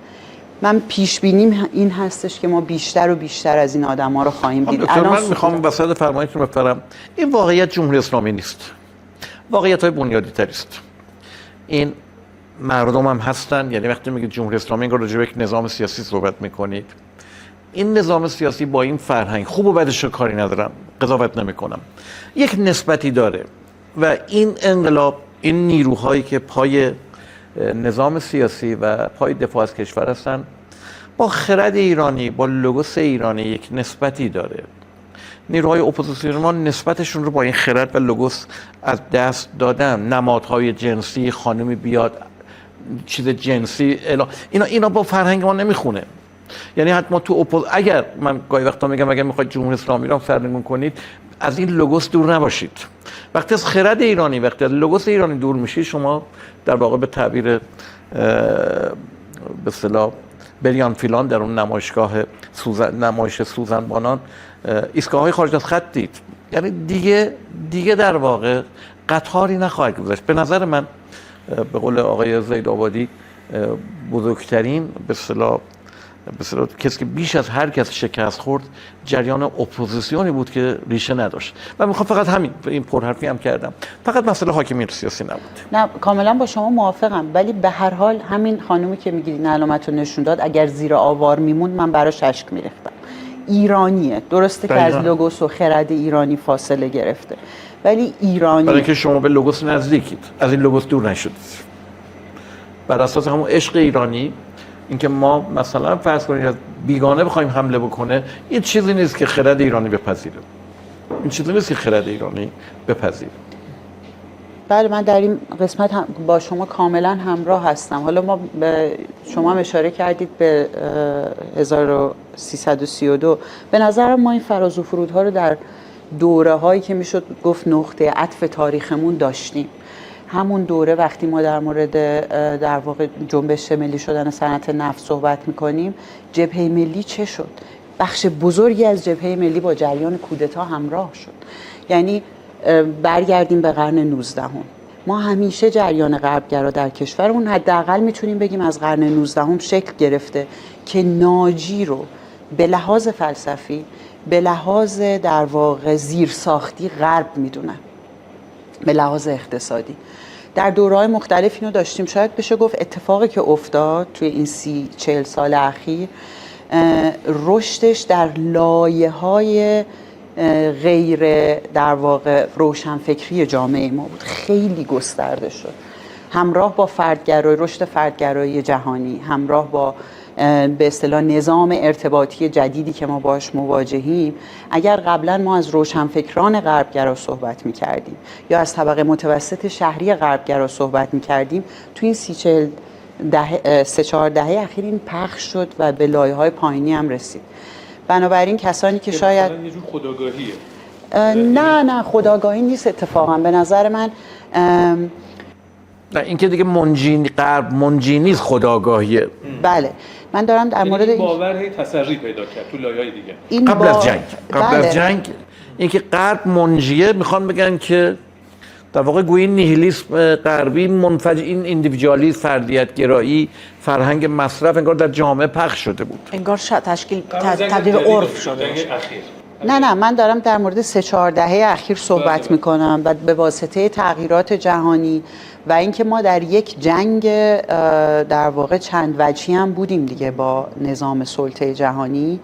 من پیش بینیم این هستش که ما بیشتر و بیشتر از این آدما رو خواهیم دید. من میخوام وسط فرمایشتون بپرم، این واقعیت جمهوری اسلامی نیست، واقعیت های بنیادی تر است. این مردم هم هستن، یعنی وقتی میگید جمهوری اسلامی انگار راجع به یک نظام سیاسی صحبت میکنید. این نظام سیاسی با این فرهنگ، خوب و بدش رو کاری ندارم، قضاوت نمیکنم، یک نسبتی داره و این انقلاب، این نیروهایی که پای نظام سیاسی و پای دفاع از کشور هستن، با خرد ایرانی، با لوگوس ایرانی یک نسبتی داره. نیروهای اپوزیسیون ما نسبتشون رو با این خرد و لوگوس از دست دادن. نمادهای جنسی، خانمی بیاد چیز جنسی، اینا با فرهنگ ما نمیخونه. یعنی حتما تو اگر من گاهی وقتا میگم اگر میخواید جمهوری اسلامی رو سرنگون کنید، از این لوگوس دور نباشید. وقتی از خرد ایرانی، وقتی از لوگوس ایرانی دور میشید، شما در واقع به تعبیر به اصطلاح بریان فیلان در اون نمایش سوزنبانان ایستگاه‌های خارج از خط دید. یعنی دیگه در واقع قطاری نخواهد گذاشت. به نظر من، به قول آقای زیدآبادی، بزرگترین به اصطلاح مثلا کسی که بیش از هر کس شکست خورد جریان اپوزیسیونی بود که ریشه نداشت و میخوام فقط همین این پرحرفی هم کردم، فقط مسئله حاکمیت سیاسی نبود. نه کاملا با شما موافقم، ولی به هر حال همین خانومی که میگید علامت رو نشون داد اگر زیر آوار میموند من براش اشک میریختم. ایرانیه، درسته که از لوگوس و خرد ایرانی فاصله گرفته، ولی ایرانی. برای اینکه شما به لوگوس نزدیکید، از این لوگوس دور نشدید. بر اساس همون عشق ایرانی، اینکه ما مثلا فرض کنید از بیگانه بخوایم حمله بکنه، این چیزی نیست که خرد ایرانی بپذیره. این چیزی نیست که خرد ایرانی بپذیره. بله من در این قسمت هم با شما کاملا همراه هستم. حالا ما شما هم اشاره کردید به 1332. به نظرم ما این فراز و فرودها رو در دوره هایی که میشد گفت نقطه عطف تاریخمون داشتیم. همون دوره وقتی ما در مورد در واقع جنبش ملی شدن صنعت نفت صحبت میکنیم، جبهه ملی چه شد؟ بخش بزرگی از جبهه ملی با جریان کودتا همراه شد. یعنی برگردیم به قرن 19 ما همیشه جریان غربگرا در کشورمون حداقل میتونیم بگیم از قرن 19 شکل گرفته که ناجی رو به لحاظ فلسفی، به لحاظ در واقع زیرساختی غرب میدونن، به لحاظ اقتصادی. در دوره‌های مختلف اینو داشتیم. شاید بشه گفت اتفاقی که افتاد توی این 30-40 سال اخیر رشدش در لایه‌های غیر در واقع روشنفکری جامعه ما بود، خیلی گسترده شد. همراه با فردگرایی، رشد فردگرایی جهانی، همراه با به اصطلاح نظام ارتباطی جدیدی که ما باش مواجهیم، اگر قبلا ما از روشنفکران غربگرا صحبت می‌کردیم یا از طبقه متوسط شهری غربگرا صحبت می‌کردیم، تو این 3-4 دهه اخیر این پخش شد و به لایه‌های پایینی هم رسید. بنابراین کسانی که شاید یه جور خودآگاهیه. نه خودآگاهی نیست اتفاقا. به نظر من نه این که دیگه غرب منجی نیست، خودآگاهیه. بله من دارم در مورد این باور هی تسری پیدا کرد تو لایه‌های دیگه. قبل از جنگ اینکه غرب منجیه، میخوان بگن که در واقع گویی نیهیلیسم غربی منفجر، این ایندیویدوالیسم، فردیت گرایی، فرهنگ مصرف انگار در جامعه پخش شده بود. انگار تبدیل به عرف شده. نه من دارم در مورد 3-4 دهه اخیر صحبت میکنم و به واسطه تغییرات جهانی و اینکه ما در یک جنگ در واقع چند وجهی هم بودیم دیگه با نظام سلطه جهانی.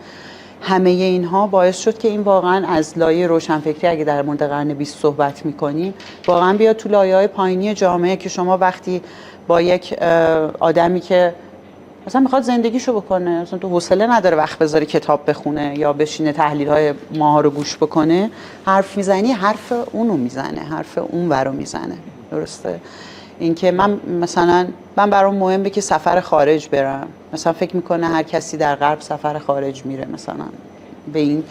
همه اینها باعث شد که این واقعا از لایه روشنفکری اگه در مورد قرن 20 صحبت میکنیم واقعا بیاد تو لایه‌های پایینی جامعه، که شما وقتی با یک آدمی که مثلا میخواد زندگیشو بکنه، مثلا تو حوصله نداره وقت بذاره کتاب بخونه یا بشینه تحلیل‌های ماها رو گوش بکنه، حرف میزنی حرف اونو میزنه، حرف اون ورو میزنه. درسته؟ اینکه من برام مهمه که سفر خارج برم. مثلا فکر میکنه هر کسی در غرب سفر خارج میره، مثلا به این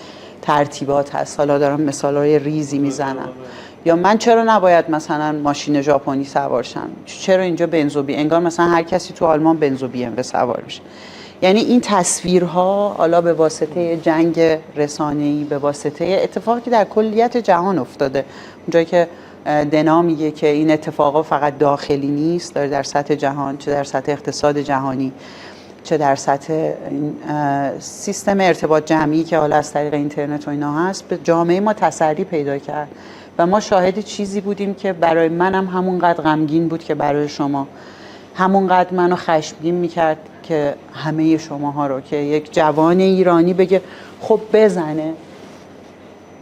ترتیبات هست. حالا دارم مثالای ریزی میزنم. یا من چرا نباید مثلا ماشین ژاپنی سوار شم؟ چرا اینجا بنزو بی؟ انگار مثلا هر کسی تو آلمان بنزو بی ام و سوار میشه. یعنی این تصویرها حالا به واسطه جنگ رسانه‌ای، به واسطه اتفاقی که در کلیت جهان افتاده، اونجایی که دنا میگه که این اتفاقا فقط داخلی نیست، داره در سطح جهان، چه در سطح اقتصاد جهانی، چه در سطح سیستم ارتباط جمعی که حالا از طریق اینترنت و اینا هست، به جامعه ما تسری پیدا کرد و ما شاهد چیزی بودیم که برای منم همونقدر غمگین بود که برای شما، همونقدر منو خشمگین میکرد که همه شماها رو، که یک جوان ایرانی بگه خب بزنه،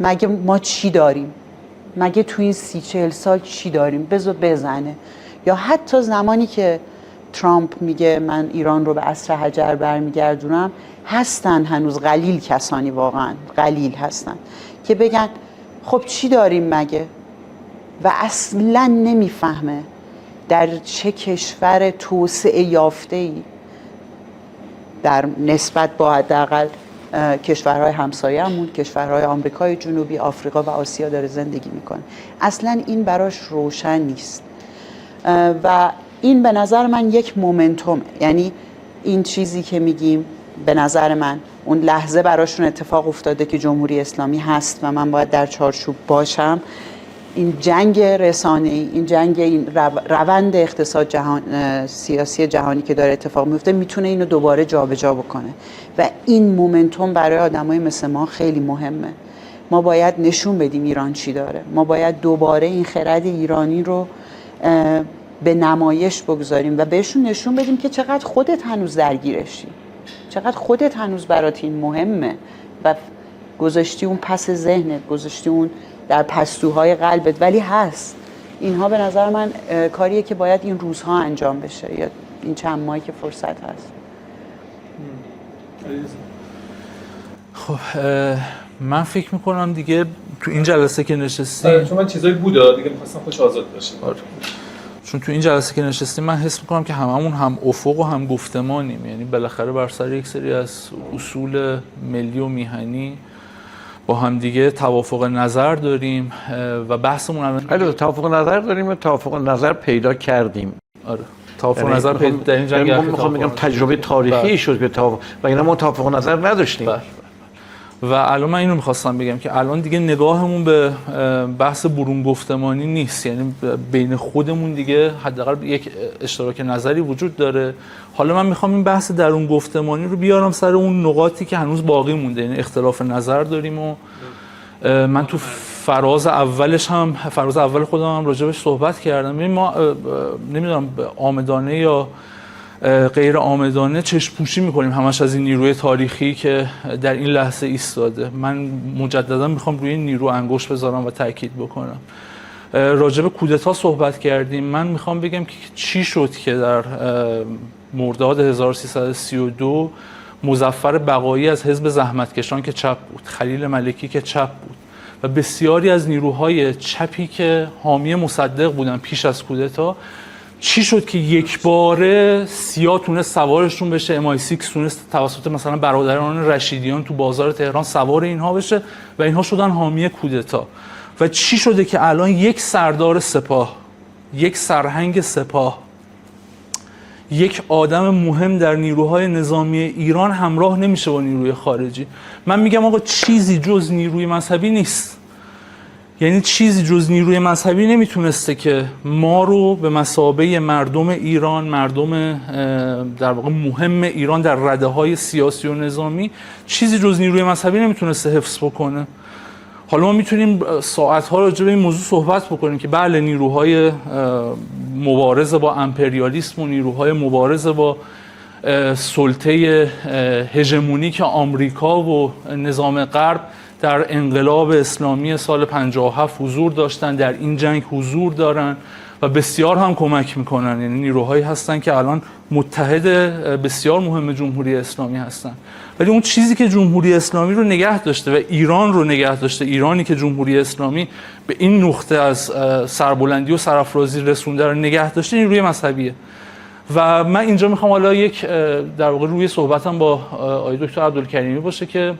مگه ما چی داریم؟ مگه تو این 30-40 سال چی داریم؟ بذار بزنه. یا حتی زمانی که ترامپ میگه من ایران رو به عصر حجر برمیگردونم، هستن هنوز قلیل کسانی، واقعا قلیل هستن که بگن خب چی داریم مگه؟ و اصلا نمیفهمه در چه کشور توسعه یافته‌ای در نسبت با حداقل کشورهای همسایه‌مون، کشورهای آمریکای جنوبی، آفریقا و آسیا داره زندگی میکنه. اصلا این براش روشن نیست و این به نظر من یک مومنتومه. یعنی این چیزی که میگیم به نظر من اون لحظه براشون اتفاق افتاده که جمهوری اسلامی هست و من باید در چارچوب باشم، این جنگ رسانه‌ای، این جنگ، این روند اقتصاد سیاسی جهانی که داره اتفاق میفته میتونه اینو دوباره جابجا بکنه و این مومنتوم برای آدمای مثل ما خیلی مهمه. ما باید نشون بدیم ایران چی داره. ما باید دوباره این خرد ایرانی رو به نمایش بگذاریم و بهشون نشون بدیم که چقدر خودت هنوز درگیرشی، چقدر خودت هنوز برات این مهمه و گذاشتی اون پس ذهنت، گذاشتی اون در پستوهای قلبت، ولی هست. اینها به نظر من کاریه که باید این روزها انجام بشه یا این چند ماهی که فرصت هست. خب من فکر میکنم دیگه تو این جلسه که نشستیم، چون من چیزایی بود دیگه می‌خواستم خوش آزاد باشیم. چون تو این جلسه که نشستیم من حس میکنم که هممون هم افق و هم گفتمانیم، یعنی بالاخره بر سر یک سری از اصول ملی و میهنی با هم دیگه توافق نظر داریم و بحثمون الان توافق نظر داریم و توافق نظر پیدا کردیم. آره توافق نظر پیدا در این جنگ میخوام بگم تجربه تاریخی شد که توافق و اینا ما توافق نظر نداشتیم. و الان من اینو میخواستم بگم که الان دیگه نگاهمون به بحث برون گفتمانی نیست، یعنی بین خودمون دیگه حداقل یک اشتراک نظری وجود داره. حالا من میخوام این بحث درون گفتمانی رو بیارم سر اون نقاطی که هنوز باقی مونده، یعنی اختلاف نظر داریم و من تو فراز اول خودم هم راجبش صحبت کردم. ما نمیدونم عامدانه یا غیر عامدانه چشم پوشی میکنیم همش از این نیروی تاریخی که در این لحظه ایستاده. من مجددا میخوام روی این نیرو انگشت بذارم و تاکید بکنم. راجب کودتا صحبت کردیم. من میخوام بگم که چی شد که در مرداد 1332 مظفر بقایی از حزب زحمتکشان که چپ بود، خلیل ملکی که چپ بود و بسیاری از نیروهای چپی که حامی مصدق بودن پیش از کودتا، چی شد که یک باره سیا تونست سوارشون بشه، MI6 تونست توسط مثلا برادران رشیدیان تو بازار تهران سوار اینها بشه و اینها شدن حامی کودتا. و چی شده که الان یک سردار سپاه، یک سرهنگ سپاه، یک آدم مهم در نیروهای نظامی ایران همراه نمیشه با نیروی خارجی. من میگم آقا چیزی جز نیروی مذهبی نیست، یعنی چیزی جز نیروی مذهبی نمیتونسته که ما رو به مثابه مردم ایران، مردم در واقع مهم ایران در رده‌های سیاسی و نظامی، چیزی جز نیروی مذهبی نمیتونسته حفظ بکنه. حالا ما میتونیم ساعت‌ها راجع به این موضوع صحبت بکنیم که بله نیروهای مبارزه با امپریالیسم و نیروهای مبارزه با سلطه هژمونیک آمریکا و نظام غرب در انقلاب اسلامی سال 57 حضور داشتن، در این جنگ حضور دارن و بسیار هم کمک میکنن. یعنی نیروهایی هستن که الان متحد بسیار مهم جمهوری اسلامی هستن. ولی اون چیزی که جمهوری اسلامی رو نگه داشته و ایران رو نگه داشته، ایرانی که جمهوری اسلامی به این نقطه از سربلندی و سرافرازی رسونده رو نگه داشته، نیروی مذهبیه. و من اینجا میخوام حالا یک در واقع روی صحبتم با آقای دکتر عبدالکریمی باشه که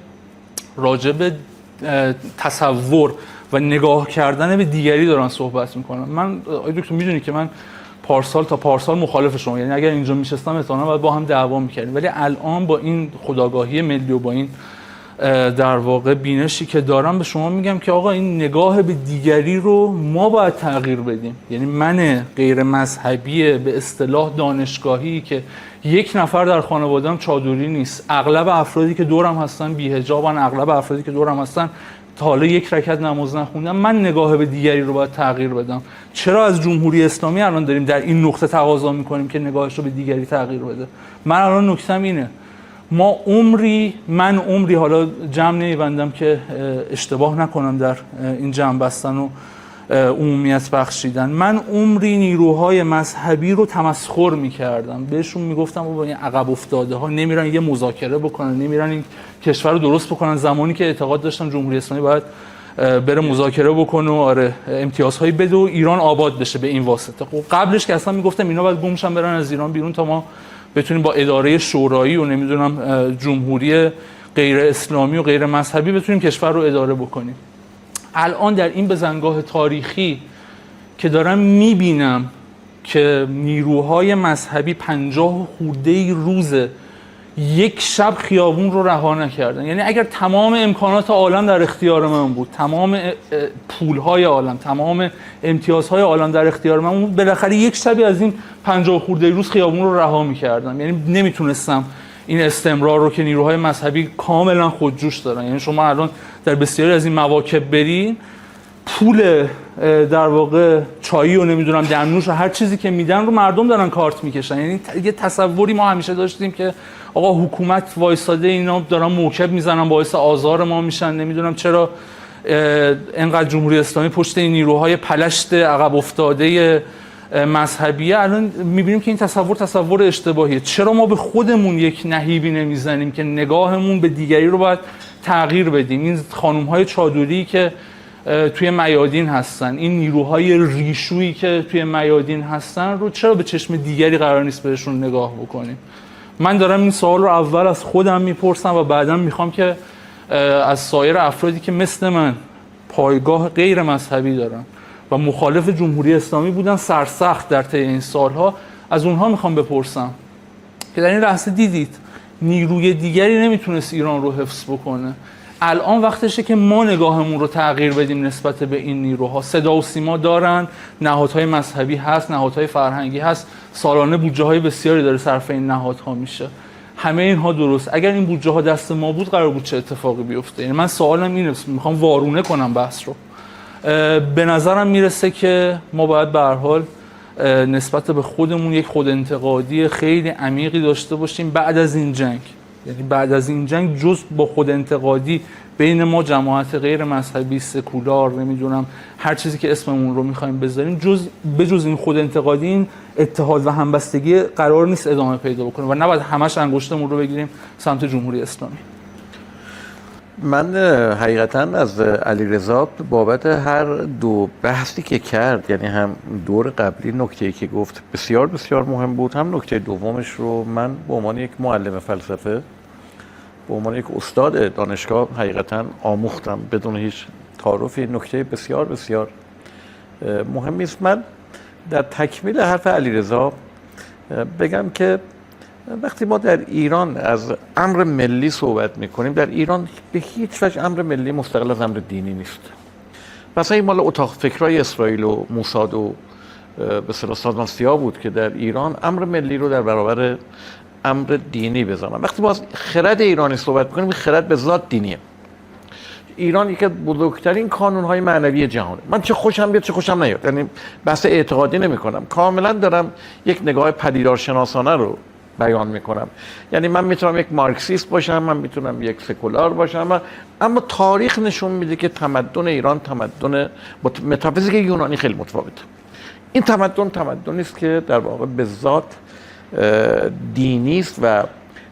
راجع به تصور و نگاه کردن به دیگری دارن صحبت میکنن. من آقای دکتر میدونی که من پارسال مخالف شما، یعنی اگر اینجا میشستم احتمالاً باید با هم دعوا میکردیم، ولی الان با این خودآگاهی ملی و با این در واقع بینشی که دارم به شما میگم که آقا این نگاه به دیگری رو ما باید تغییر بدیم. یعنی من غیر مذهبی به اصطلاح دانشگاهی که یک نفر در خانواده‌ام چادری نیست، اغلب افرادی که دورم هستن بی‌حجابن، اغلب افرادی که دورم هستن تا حالا یک رکعت نماز نخوندن، من نگاه به دیگری رو باید تغییر بدم. چرا از جمهوری اسلامی الان داریم در این نقطه تقاضا میکنیم که نگاهش رو به دیگری تغییر بده؟ من الان نکتم اینه، من عمری حالا جمع نمیبندم که اشتباه نکنم در این جمع بستن و عمومیت بخشیدن، من عمری نیروهای مذهبی رو تمسخر میکردم، بهشون میگفتم با این عقب افتاده ها نمیرن یه مذاکره بکنن، نمیرن این کشور رو درست بکنن، زمانی که اعتقاد داشتم جمهوری اسلامی باید بره مذاکره بکنه و آره امتیازهایی بده و ایران آباد بشه به این واسطه. خب قبلش که اصلا میگفتم اینا باید گمشن برن از ایران بیرون تا ما بتونیم با اداره شورایی و نمیدونم جمهوری غیر اسلامی و غیر مذهبی بتونیم کشور رو اداره بکنیم. الان در این بزنگاه تاریخی که دارم میبینم که نیروهای مذهبی 50 خورده روزه یک شب خیابون رو رها نکردن. یعنی اگر تمام امکانات عالم در اختیار من بود، تمام پولهای عالم، تمام امتیازهای عالم در اختیار من بود، بالاخره یک شبی از این 50 خورده روز خیابون رو رها میکردم. یعنی نمیتونستم این استمرار رو که نیروهای مذهبی کاملا خودجوش دارن. یعنی شما الان در بسیاری از این مواکب برین، پول در واقع چایی و نمیدونم دمنوش و هر چیزی که میدن رو مردم دارن کارت میکشن. یعنی یه تصوری ما همیشه داشتیم که آقا حکومت وایساده، اینا دارن موکب میزنن باعث آزار ما میشن، نمیدونم چرا اینقدر جمهوری اسلامی پشت این نیروهای پلشت عقب افتاده مذهبیه. الان میبینیم که این تصور اشتباهیه. چرا ما به خودمون یک نهیبی نمیزنیم که نگاهمون به دیگری رو باید تغییر بدیم؟ این خانم‌های چادری که توی میادین هستن، این نیروهای ریشویی که توی میادین هستن رو چرا به چشم دیگری قرار نیست بهشون نگاه بکنیم؟ من دارم این سوال رو اول از خودم میپرسم و بعداً میخوام که از سایر افرادی که مثل من پایگاه غیر مذهبی دارن و مخالف جمهوری اسلامی بودن سرسخت در طی این سالها، از اونها میخوام بپرسم که در این لحظه دیدید نیروی دیگری نمیتونست ایران رو حفظ بکنه. الان وقتشه که ما نگاهمون رو تغییر بدیم نسبت به این نیروها. صدا و سیما دارن، نهادهای مذهبی هست، نهادهای فرهنگی هست، سالانه بودجه های بسیاری داره صرف این نهادها میشه. همه اینها درست. اگر این بودجه ها دست ما بود قرار بود چه اتفاقی بیفته؟ یعنی من سوالم اینه، میخوام وارونه کنم بحث رو. به نظرم میرسه که ما باید به هر حال نسبت به خودمون یک خودانتقادی خیلی عمیقی داشته باشیم بعد از این جنگ. یعنی بعد از این جنگ جز با خودانتقادی بین ما جماعت غیر مذهبی، سکولار، نمیدونم هر چیزی که اسممون رو میخوایم بذاریم، بجز این خودانتقادی این اتحاد و همبستگی قرار نیست ادامه پیدا بکنه و نباید همش انگشتمون رو بگیریم سمت جمهوری اسلامی. من حقیقتا از علیرضا بابت هر دو بحثی که کرد، یعنی هم دور قبلی نکته‌ای که گفت بسیار بسیار مهم بود، هم نکته دومش رو من به عنوان یک معلم فلسفه، به عنوان یک استاد دانشگاه حقیقتا آموختم بدون هیچ تعارفی. نکته بسیار بسیار مهمی است. من در تکمیل حرف علیرضا بگم که وقتی ما در ایران از امر ملی صحبت میکنیم، در ایران به هیچ وجه امر ملی مستقل از امر دینی نیست. مثلا این مال اتاق فکرای اسرائیل و موساد و به اصطلاح سازمان سیا بود که در ایران امر ملی رو در برابر امر دینی بزنن. وقتی ما از خرد ایرانی صحبت میکنیم، خرد به ذات دینیه. ایران یکی از بزرگترین کانون‌های معنوی جهانه. من چه خوشم بیاد چه خوشم نیاد، یعنی بحث اعتقادی نمی‌کنم، کاملا دارم یک نگاه پدیدارشناسانه رو بیان میکنم. یعنی من میتونم یک مارکسیست باشم، من میتونم یک سکولار باشم، اما تاریخ نشون میده که تمدن ایران تمدن متافیزیک یونانی خیلی متفاوته. این تمدنی است که در واقع به ذات دینی است و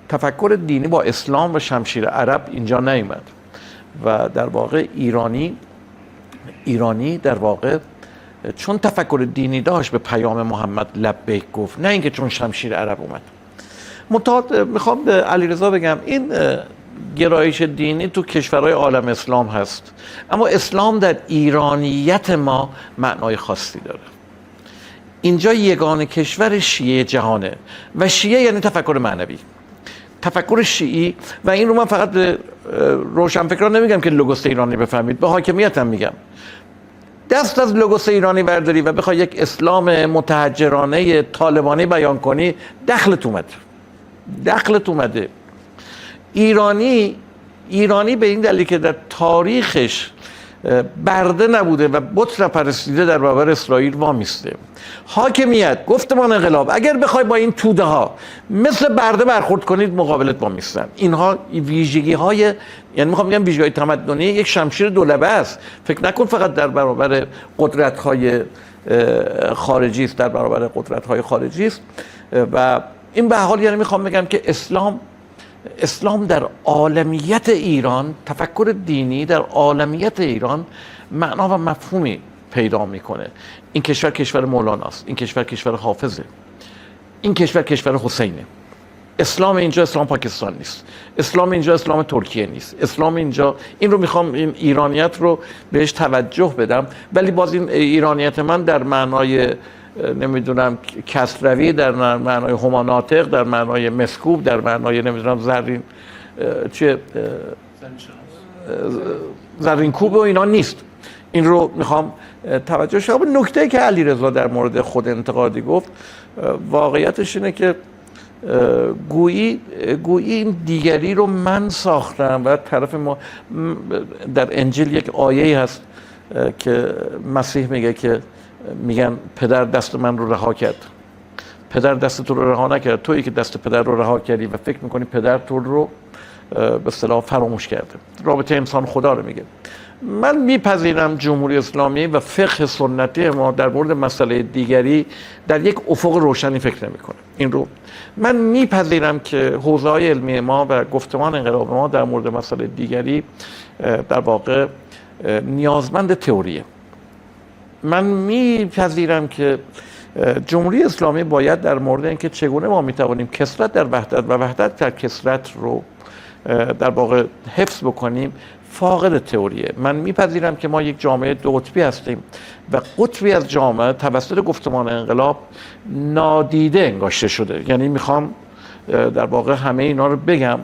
تفکر دینی با اسلام و شمشیر عرب اینجا نیامد و در واقع ایرانی در واقع چون تفکر دینی داشت به پیام محمد لبیک گفت، نه اینکه چون شمشیر عرب اومد. میخوام به علیرضا بگم این گرایش دینی تو کشورهای عالم اسلام هست، اما اسلام در ایرانیت ما معنای خاصی داره. اینجا یگانه کشور شیعه جهانه و شیعه یعنی تفکر معنوی، تفکر شیعی. و این رو من فقط به روشنفکران نمیگم که لوگوس ایرانی بفهمید، به حاکمیت هم میگم. دست از لوگوس ایرانی برداری و بخوای یک اسلام متحجرانه طالبانی بیان کنی، دخلت اومده. ایرانی به این دلیل که در تاریخش برده نبوده و بت نپرستیده در برابر اسرائیل وامیسته. حاکمیت، گفتمان انقلاب، اگر بخوای با این توده ها مثل برده برخورد کنید، مقابلت وامیستن. اینها ویژگی های، یعنی میخوام بگم ویژگی های تمدنی یک شمشیر دولبه است. فکر نکن فقط در برابر قدرت های خارجی است، در برابر قدرت های خارجی است. و این به حال یعنی میخوام بگم که اسلام در عالمیت ایران، تفکر دینی در عالمیت ایران معنا و مفهومی پیدا میکنه. این کشور کشور مولاناست، این کشور کشور حافظه، این کشور کشور حسینه. اسلام اینجا اسلام پاکستان نیست، اسلام اینجا اسلام ترکیه نیست، اسلام اینجا، این رو میخوام این ایرانیت رو بهش توجه بدم. ولی باز این ایرانیت من در معنای نمیدونم کسروی، در معنای هماناطق، در معنای مسکوب، در معنای نمیدونم زرین چه زرین کوب و اینا نیست. این رو میخوام توجه شما. نکته که علیرضا در مورد خود انتقادی گفت، واقعیتش اینه که گویی این دیگری رو من ساختم و طرف ما. در انجیل یک آیه هست که مسیح میگه که میگن پدر دست من رو رها کرد. پدر دست تو رو رها نکرد، تویی که دست پدر رو رها کردی و فکر میکنی پدر تو رو به اصطلاح فراموش کرده. رابطه انسان خدا رو میگه. من میپذیرم جمهوری اسلامی و فقه سنتی ما در مورد مسئله دیگری در یک افق روشنی فکر نمیکنه. این رو من میپذیرم که حوزه‌های علمی ما و گفتمان انقلاب ما در مورد مسئله دیگری در واقع نیازمند تئوریه. من میپذیرم که جمهوری اسلامی باید در مورد اینکه چگونه ما میتوانیم کثرت در وحدت و وحدت در کثرت رو در واقع حفظ بکنیم فاقد تئوریه. من میپذیرم که ما یک جامعه دو قطبی هستیم و قطبی از جامعه توسط گفتمان انقلاب نادیده انگاشته شده. یعنی میخوام در واقع همه اینا رو بگم،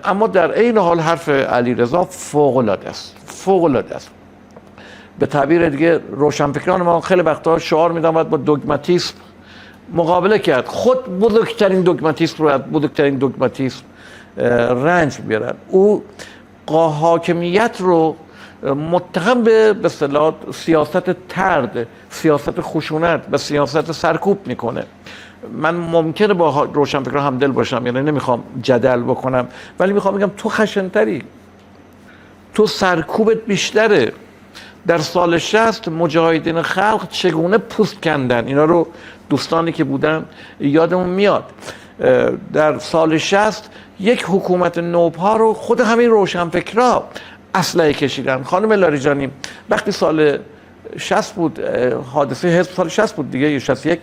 اما در عین حال حرف علیرضا فوق العاده است، فوق العاده است. به تعبیر دیگه روشنفکران ما خیلی وقتا شعار میدن باید با دوگماتیسم مقابله کرد. خود بزرگترین دوگماتیسم رو از بزرگترین دوگماتیسم رنج بیارن. او حاکمیت رو متهم به اصطلاح سیاست طرد، سیاست خشونت و سیاست سرکوب میکنه. من ممکنه با روشنفکران همدل باشم، یعنی نمیخوام جدل بکنم، ولی میخوام بگم تو خشنتری، تو سرکوبت بیشتره. در سال 60 مجاهدین خلق چگونه پوست کندن، اینا رو دوستانی که بودن یادمون میاد. در سال 60 یک حکومت نوپا رو خود همین روشنفکرها اسلحه کشیدن. خانم لاریجانی وقتی سال 60 بود، حادثه حزب سال 60 بود دیگه، یا 61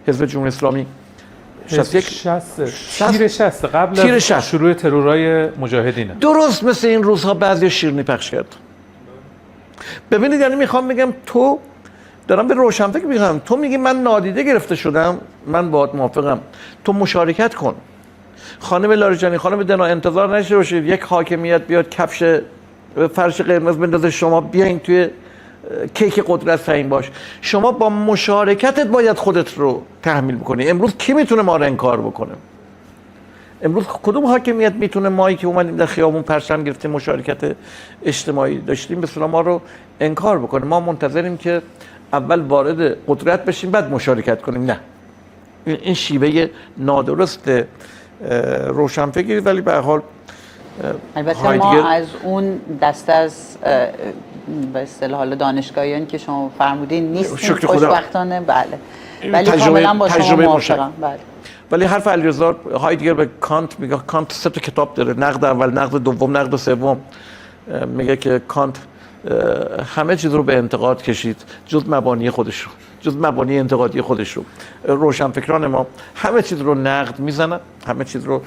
حزب جمهوری اسلامی 60 قبل از شروع ترورهای مجاهدینه. درست مثل این روزها بعضی شیرینی پخش کرد. ببینید، یعنی میخوام بگم تو، دارم به روشنفکر میگم، تو میگی من نادیده گرفته شدم، من باهات موافقم، تو مشارکت کن. خانم لاریجانی، خانم دنا، انتظار نشه باشید یک حاکمیت بیاد کفش فرش قرمز بندازه شما بیاین توی کیک قدرت فهیم باش. شما با مشارکتت باید خودت رو تحمیل بکنی. امروز کی میتونه ما رو انکار بکنه؟ امروز کدوم حاکمیت میتونه مایی که اومدیم در خیابون پرچم گرفتیم مشارکت اجتماعی داشتیم به اصطلاح ما رو انکار بکنه؟ ما منتظریم که اول وارد قدرت بشیم بعد مشارکت کنیم. نه، این شیوه نادرست روشنفکری. ولی به هر حال البته ما از اون دسته از به اصطلاح دانشگاهیان که شما فرمودین نیستیم خوشبختانه. بله، ولی کاملا با شما موافقم. بله. ولی حرف علیرضا هایدگر به کانت میگه، کانت 3 تا کتاب داره، نقد اول، نقد دوم، نقد سوم. میگه که کانت همه چیز رو به انتقاد کشید جز مبانی خودش رو، جز مبانی انتقادی خودش رو. روشنفکران ما همه چیز رو نقد میزنن، همه چیز رو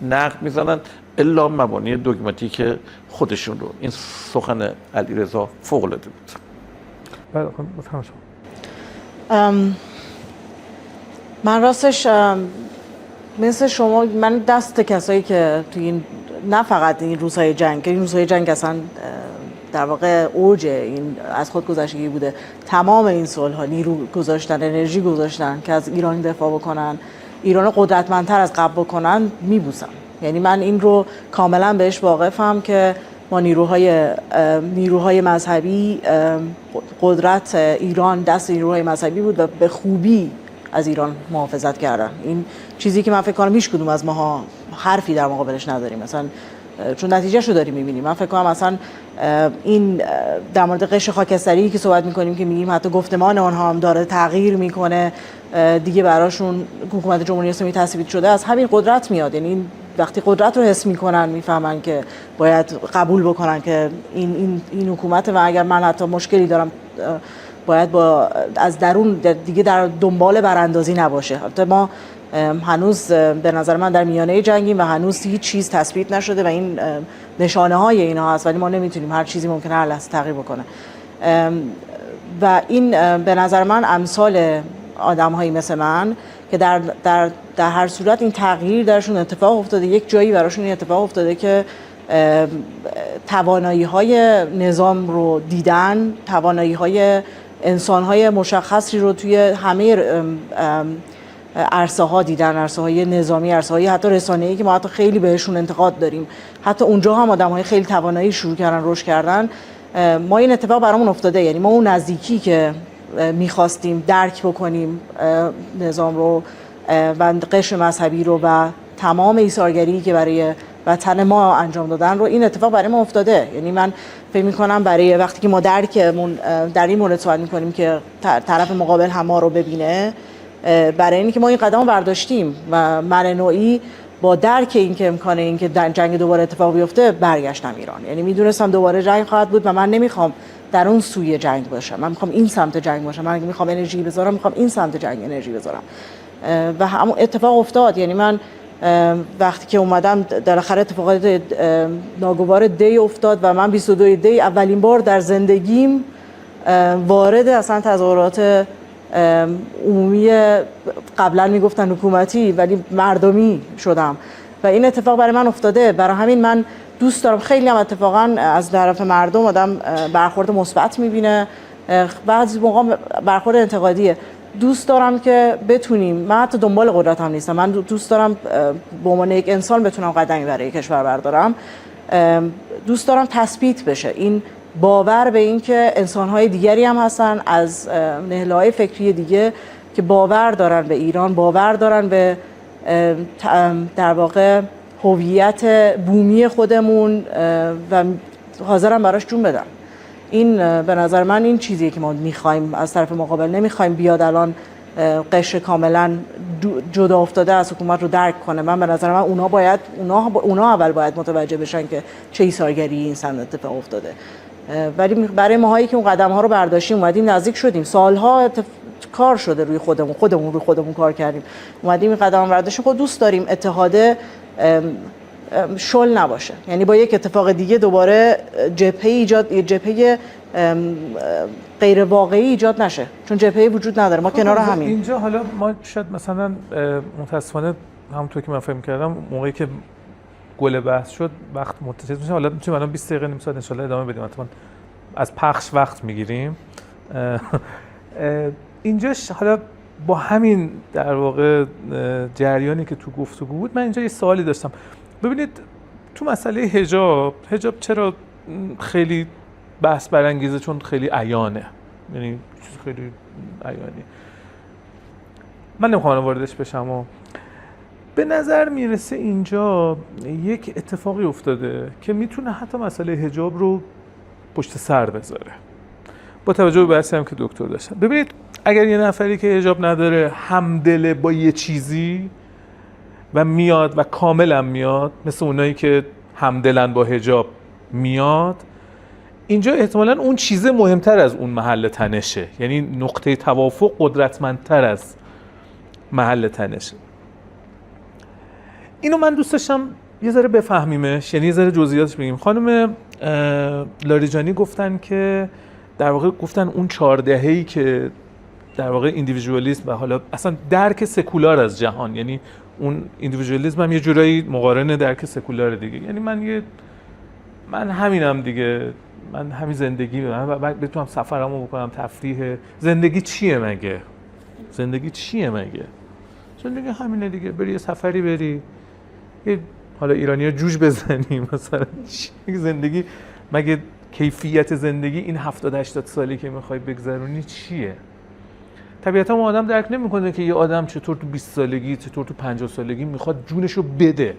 نقد میزنن الا مبانی دوگماتیک خودشون رو. این سخن علیرضا فوق العاده بود. بله، بفرمایید شما. من راستش مثل شما، من دست کسایی که تو این، نه فقط این روزهای جنگ، این روزهای جنگ اصلا در واقع اوج این از خود گذشتگی بوده، تمام این صلح‌ها نیرو گذاشتن، انرژی گذاشتن که از ایران دفاع بکنن، ایران قدرتمندتر از قبل بکنن، میبوسم. یعنی من این رو کاملا بهش واقفم که ما نیروهای مذهبی، قدرت ایران دست نیروهای مذهبی بود و به خوبی از ایران محافظت کردن. این چیزی که من فکر کنم هیچ کدوم از ماها حرفی در مقابلش نداریم، مثلا چون نتیجهشو داریم میبینیم. من فکر کنم مثلا این در مورد قشر خاکستری که صحبت میکنیم که میگیم حتی گفتمان آنها هم داره تغییر میکنه دیگه، براشون حکومت جمهوری اسلامی تثبیت شده، از همین قدرت میاد. یعنی وقتی قدرت رو حس میکنن میفهمن که باید قبول بکنن که این حکومت و اگر من حتی مشکلی دارم باید با از درون دیگه در دنبال براندازی نباشه. البته ما هنوز به نظر من در میانه جنگیم و هنوز هیچ چیز تثبیت نشده و این نشانه های اینا هست، ولی ما نمیتونیم، هر چیزی ممکنه هر لحظه تغییر بکنه. و این به نظر من امثال آدم‌هایی مثل من که در هر صورت این تغییر درشون اتفاق افتاده، یک جایی براشون این اتفاق افتاده که توانایی‌های نظام رو دیدن، توانایی‌های انسان‌های مشخصی رو توی همه عرصه‌ها دیدن، عرصه‌های نظامی، عرصه‌های حتی رسانه‌ای که ما حتی خیلی بهشون انتقاد داریم، حتی اونجا هم آدم‌های خیلی توانایی شروع کردن رشد کردن. ما این اتفاق برامون افتاده، یعنی ما اون نزدیکی که می‌خواستیم درک بکنیم نظام رو و قشر مذهبی رو و تمام ایثارگری که برای وطن ما انجام دادن رو، این اتفاق برای ما افتاده. یعنی من فکر می‌کنم برای وقتی که ما درکمون در این مورد صحبت می‌کنیم که طرف مقابل هم ما رو ببینه، برای اینکه ما این قدم رو برداشتیم و من نوعی با درک این که امکانه این که جنگ دوباره اتفاق بیفته برگشتم ایران. یعنی میدونستم دوباره جنگ خواهد بود و من نمیخوام در اون سوی جنگ باشم، من میخوام این سمت جنگ باشم. من اگه میخوام انرژی بذارم میخوام این سمت جنگ انرژی بذارم و همون اتفاق افتاد. یعنی من وقتی که اومدم در آخر اتفاقات ناگوار دی افتاد و من 22 دی اولین بار در زندگیم وارد اصلا تظاهرات عمومی، قبلا میگفتن حکومتی ولی مردمی شدم و این اتفاق برای من افتاده. برای همین من دوست دارم، خیلی هم اتفاقا از طرف مردم آدم برخورد مثبت میبینه، بعضی موقع برخورد انتقادیه. دوست دارم که بتونیم، من حتی دنبال قدرت هم نیستم، من دوست دارم به عنوان یک انسان بتونم قدمی برای کشور بردارم. دوست دارم تثبیت بشه این باور به این که انسان‌های دیگری هم هستن از نهله‌های فکری دیگه که باور دارن به ایران، باور دارن به در واقع هویت بومی خودمون و حاضرم براش جون بدم. این به نظر من این چیزیه که ما می‌خوایم از طرف مقابل. نمی‌خوایم بیاد الان قشر کاملا جدا افتاده از حکومت رو درک کنه. من به نظر من اونا اول باید متوجه بشن که چه ایثارگری این سمت اتفاق افتاده. ولی برای ماهایی که اون قدم‌ها رو برداشتیم، اومدیم نزدیک شدیم، سالها کار شده روی خودمون کار کردیم، اومدیم این قدم برداشتیم. خود دوست داریم اتحاد شل نباشه، یعنی با یک اتفاق دیگه دوباره جبهه غیر واقعی ایجاد نشه، چون جبهه وجود نداره. ما کنار همین. اینجا حالا ما شاید مثلا متاسفانه همونطور که من فهم کردم موقعی که گل بحث شد وقت متصل میشه، حالا میتونیم الان 20 دقیقه نیم ساعت ان شاء الله ادامه بدیم، حتما از پخش وقت میگیریم. اینجاش حالا با همین در واقع جریانی که تو گفتگو بود، من اینجا یه سوالی داشتم. ببینید تو مسئله حجاب چرا خیلی بحث برانگیزه؟ چون خیلی عیانه، یعنی چیز خیلی عیانی. من نمیخوام واردش بشم و به نظر میرسه اینجا یک اتفاقی افتاده که میتونه حتی مسئله حجاب رو پشت سر بذاره، با توجه به بحثی هم که دکتر داشتن. ببینید اگر یه نفری که حجاب نداره همدل با یه چیزی و میاد و کاملا میاد، مثل اونایی که همدلن با حجاب میاد، اینجا احتمالاً اون چیزه مهمتر از اون محل تنشه، یعنی نقطه توافق قدرتمندتر از محل تنشه. اینو من دوست داشتم یه ذره بفهمیمش، یعنی یه ذره جزئیاتش بگیم. خانم لاریجانی گفتن که در واقع گفتن اون 4 دهه‌ای که در واقع ایندیویدوالیسم و حالا اصلا درک سکولار از جهان، یعنی اون ایندیویدوالیسم هم یه جورایی مقارنه درک سکولار دیگه، یعنی من همینم دیگه، من همین زندگی من بتونم سفرامو بکنم، تفریح. زندگی چیه مگه؟ زندگی همینه دیگه، بری یه سفری بری، حالا ایرانی‌ها جوج بزنیم مثلا. زندگی مگه کیفیت زندگی این 70-80 سالی که میخوای بگذرونی چیه؟ طبیعتا ما آدم درک نمیکنه که یه آدم چطور تو 20 سالگی، چطور تو 50 سالگی میخواد جونشو بده.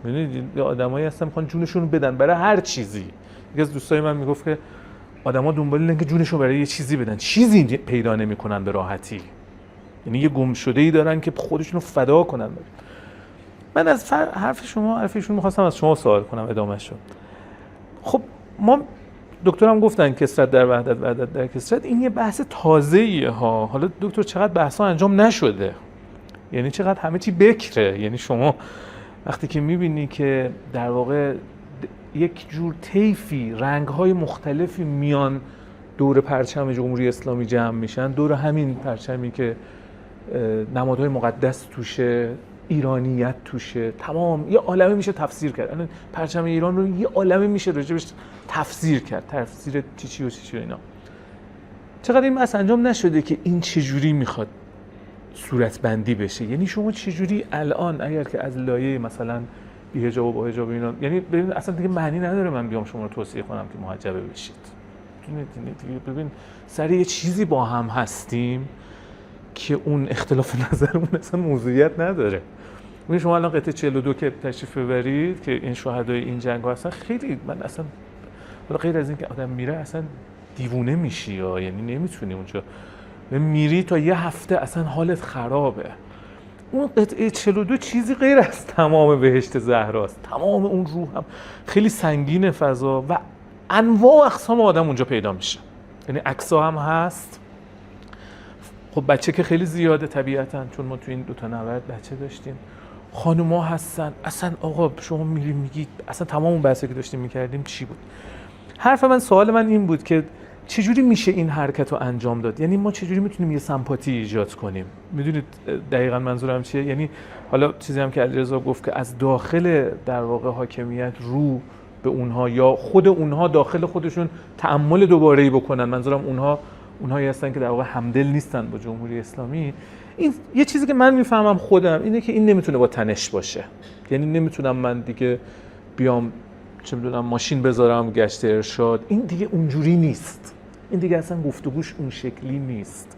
یعنی یه آدمایی هستن میخوان جونشون رو بدن برای هر چیزی. یکی از دوستای من میگفت که آدما دنبال اینن که جونشون برای یه چیزی بدن، چیزی پیدا نمیکنن به راحتی. یعنی یه گمشده‌ای دارن که خودشونو فدا کنن. من از حرفشون می‌خواستم از شما سوال کنم، ادامه‌اش شد. خب ما دکترم گفتن کثرت در وحدت در کثرت، این یه بحث تازه‌ایه ها. حالا دکتر چقدر بحثا انجام نشده، یعنی چقدر همه چی بکره. یعنی شما وقتی که می‌بینی که در واقع یک جور طیفی رنگ‌های مختلفی میان دور پرچم جمهوری اسلامی جمع میشن، دور همین پرچمی که نمادهای مقدس توشه، ایرانیت توشه، تمام یه عالمه میشه تفسیر کرد. الان پرچم ایران رو یه عالمه میشه راجبش تفسیر کرد، تفسیر چی و اینا. چقدر این بحث انجام نشده که این چجوری میخواد صورتبندی بشه؟ یعنی شما چجوری الان اگر که از لایه مثلا بی‌حجاب و با حجاب اینا، یعنی ببین اصلا دیگه معنی نداره من بیام شما رو توصیه کنم که محجبه بشید. دیگه ببین سر یه چیزی با هم هستیم که اون اختلاف نظرمون اصلا موضوعیت نداره. ببین شما الان قطعه 42 که تشریف ببرید که این شهدای این جنگ ها هستن، خیلی من اصلا غیر از این که آدم میره اصلا دیوونه میشی یا یعنی نمیتونی اونجا میری تا یه هفته اصلا حالت خرابه. اون قطعه 42 چیزی غیر از تمام بهشت زهراست. تمام اون روح هم خیلی سنگین فضا و انواع و اقسام آدم اونجا پیدا میشه. یعنی عکس‌ها هم هست. خب بچه که خیلی زیاده طبیعتاً، چون ما تو این دو تا نبرد بچه داشتیم. خانوما هستن. اصلا آقا شما میری میگید اصلا تمام اون بحثی که داشتیم میکردیم چی بود؟ سوال من این بود که چجوری میشه این حرکت رو انجام داد؟ یعنی ما چجوری میتونیم یه سمپاتی ایجاد کنیم؟ میدونید دقیقاً منظورم چیه؟ یعنی حالا چیزی هم که علیرضا گفت که از داخل در واقع حاکمیت رو به اونها یا خود اونها داخل خودشون تأمل دوباره‌ای بکنن. منظورم اونهایی هستن که در واقع همدل نیستن با جمهوری اسلامی. این یه چیزی که من میفهمم خودم اینه که این نمیتونه با تنش باشه. یعنی نمیتونم من دیگه بیام چه میدونم ماشین بذارم گشت ارشاد، این دیگه اونجوری نیست. این دیگه اصلا گفتگوش اون شکلی نیست.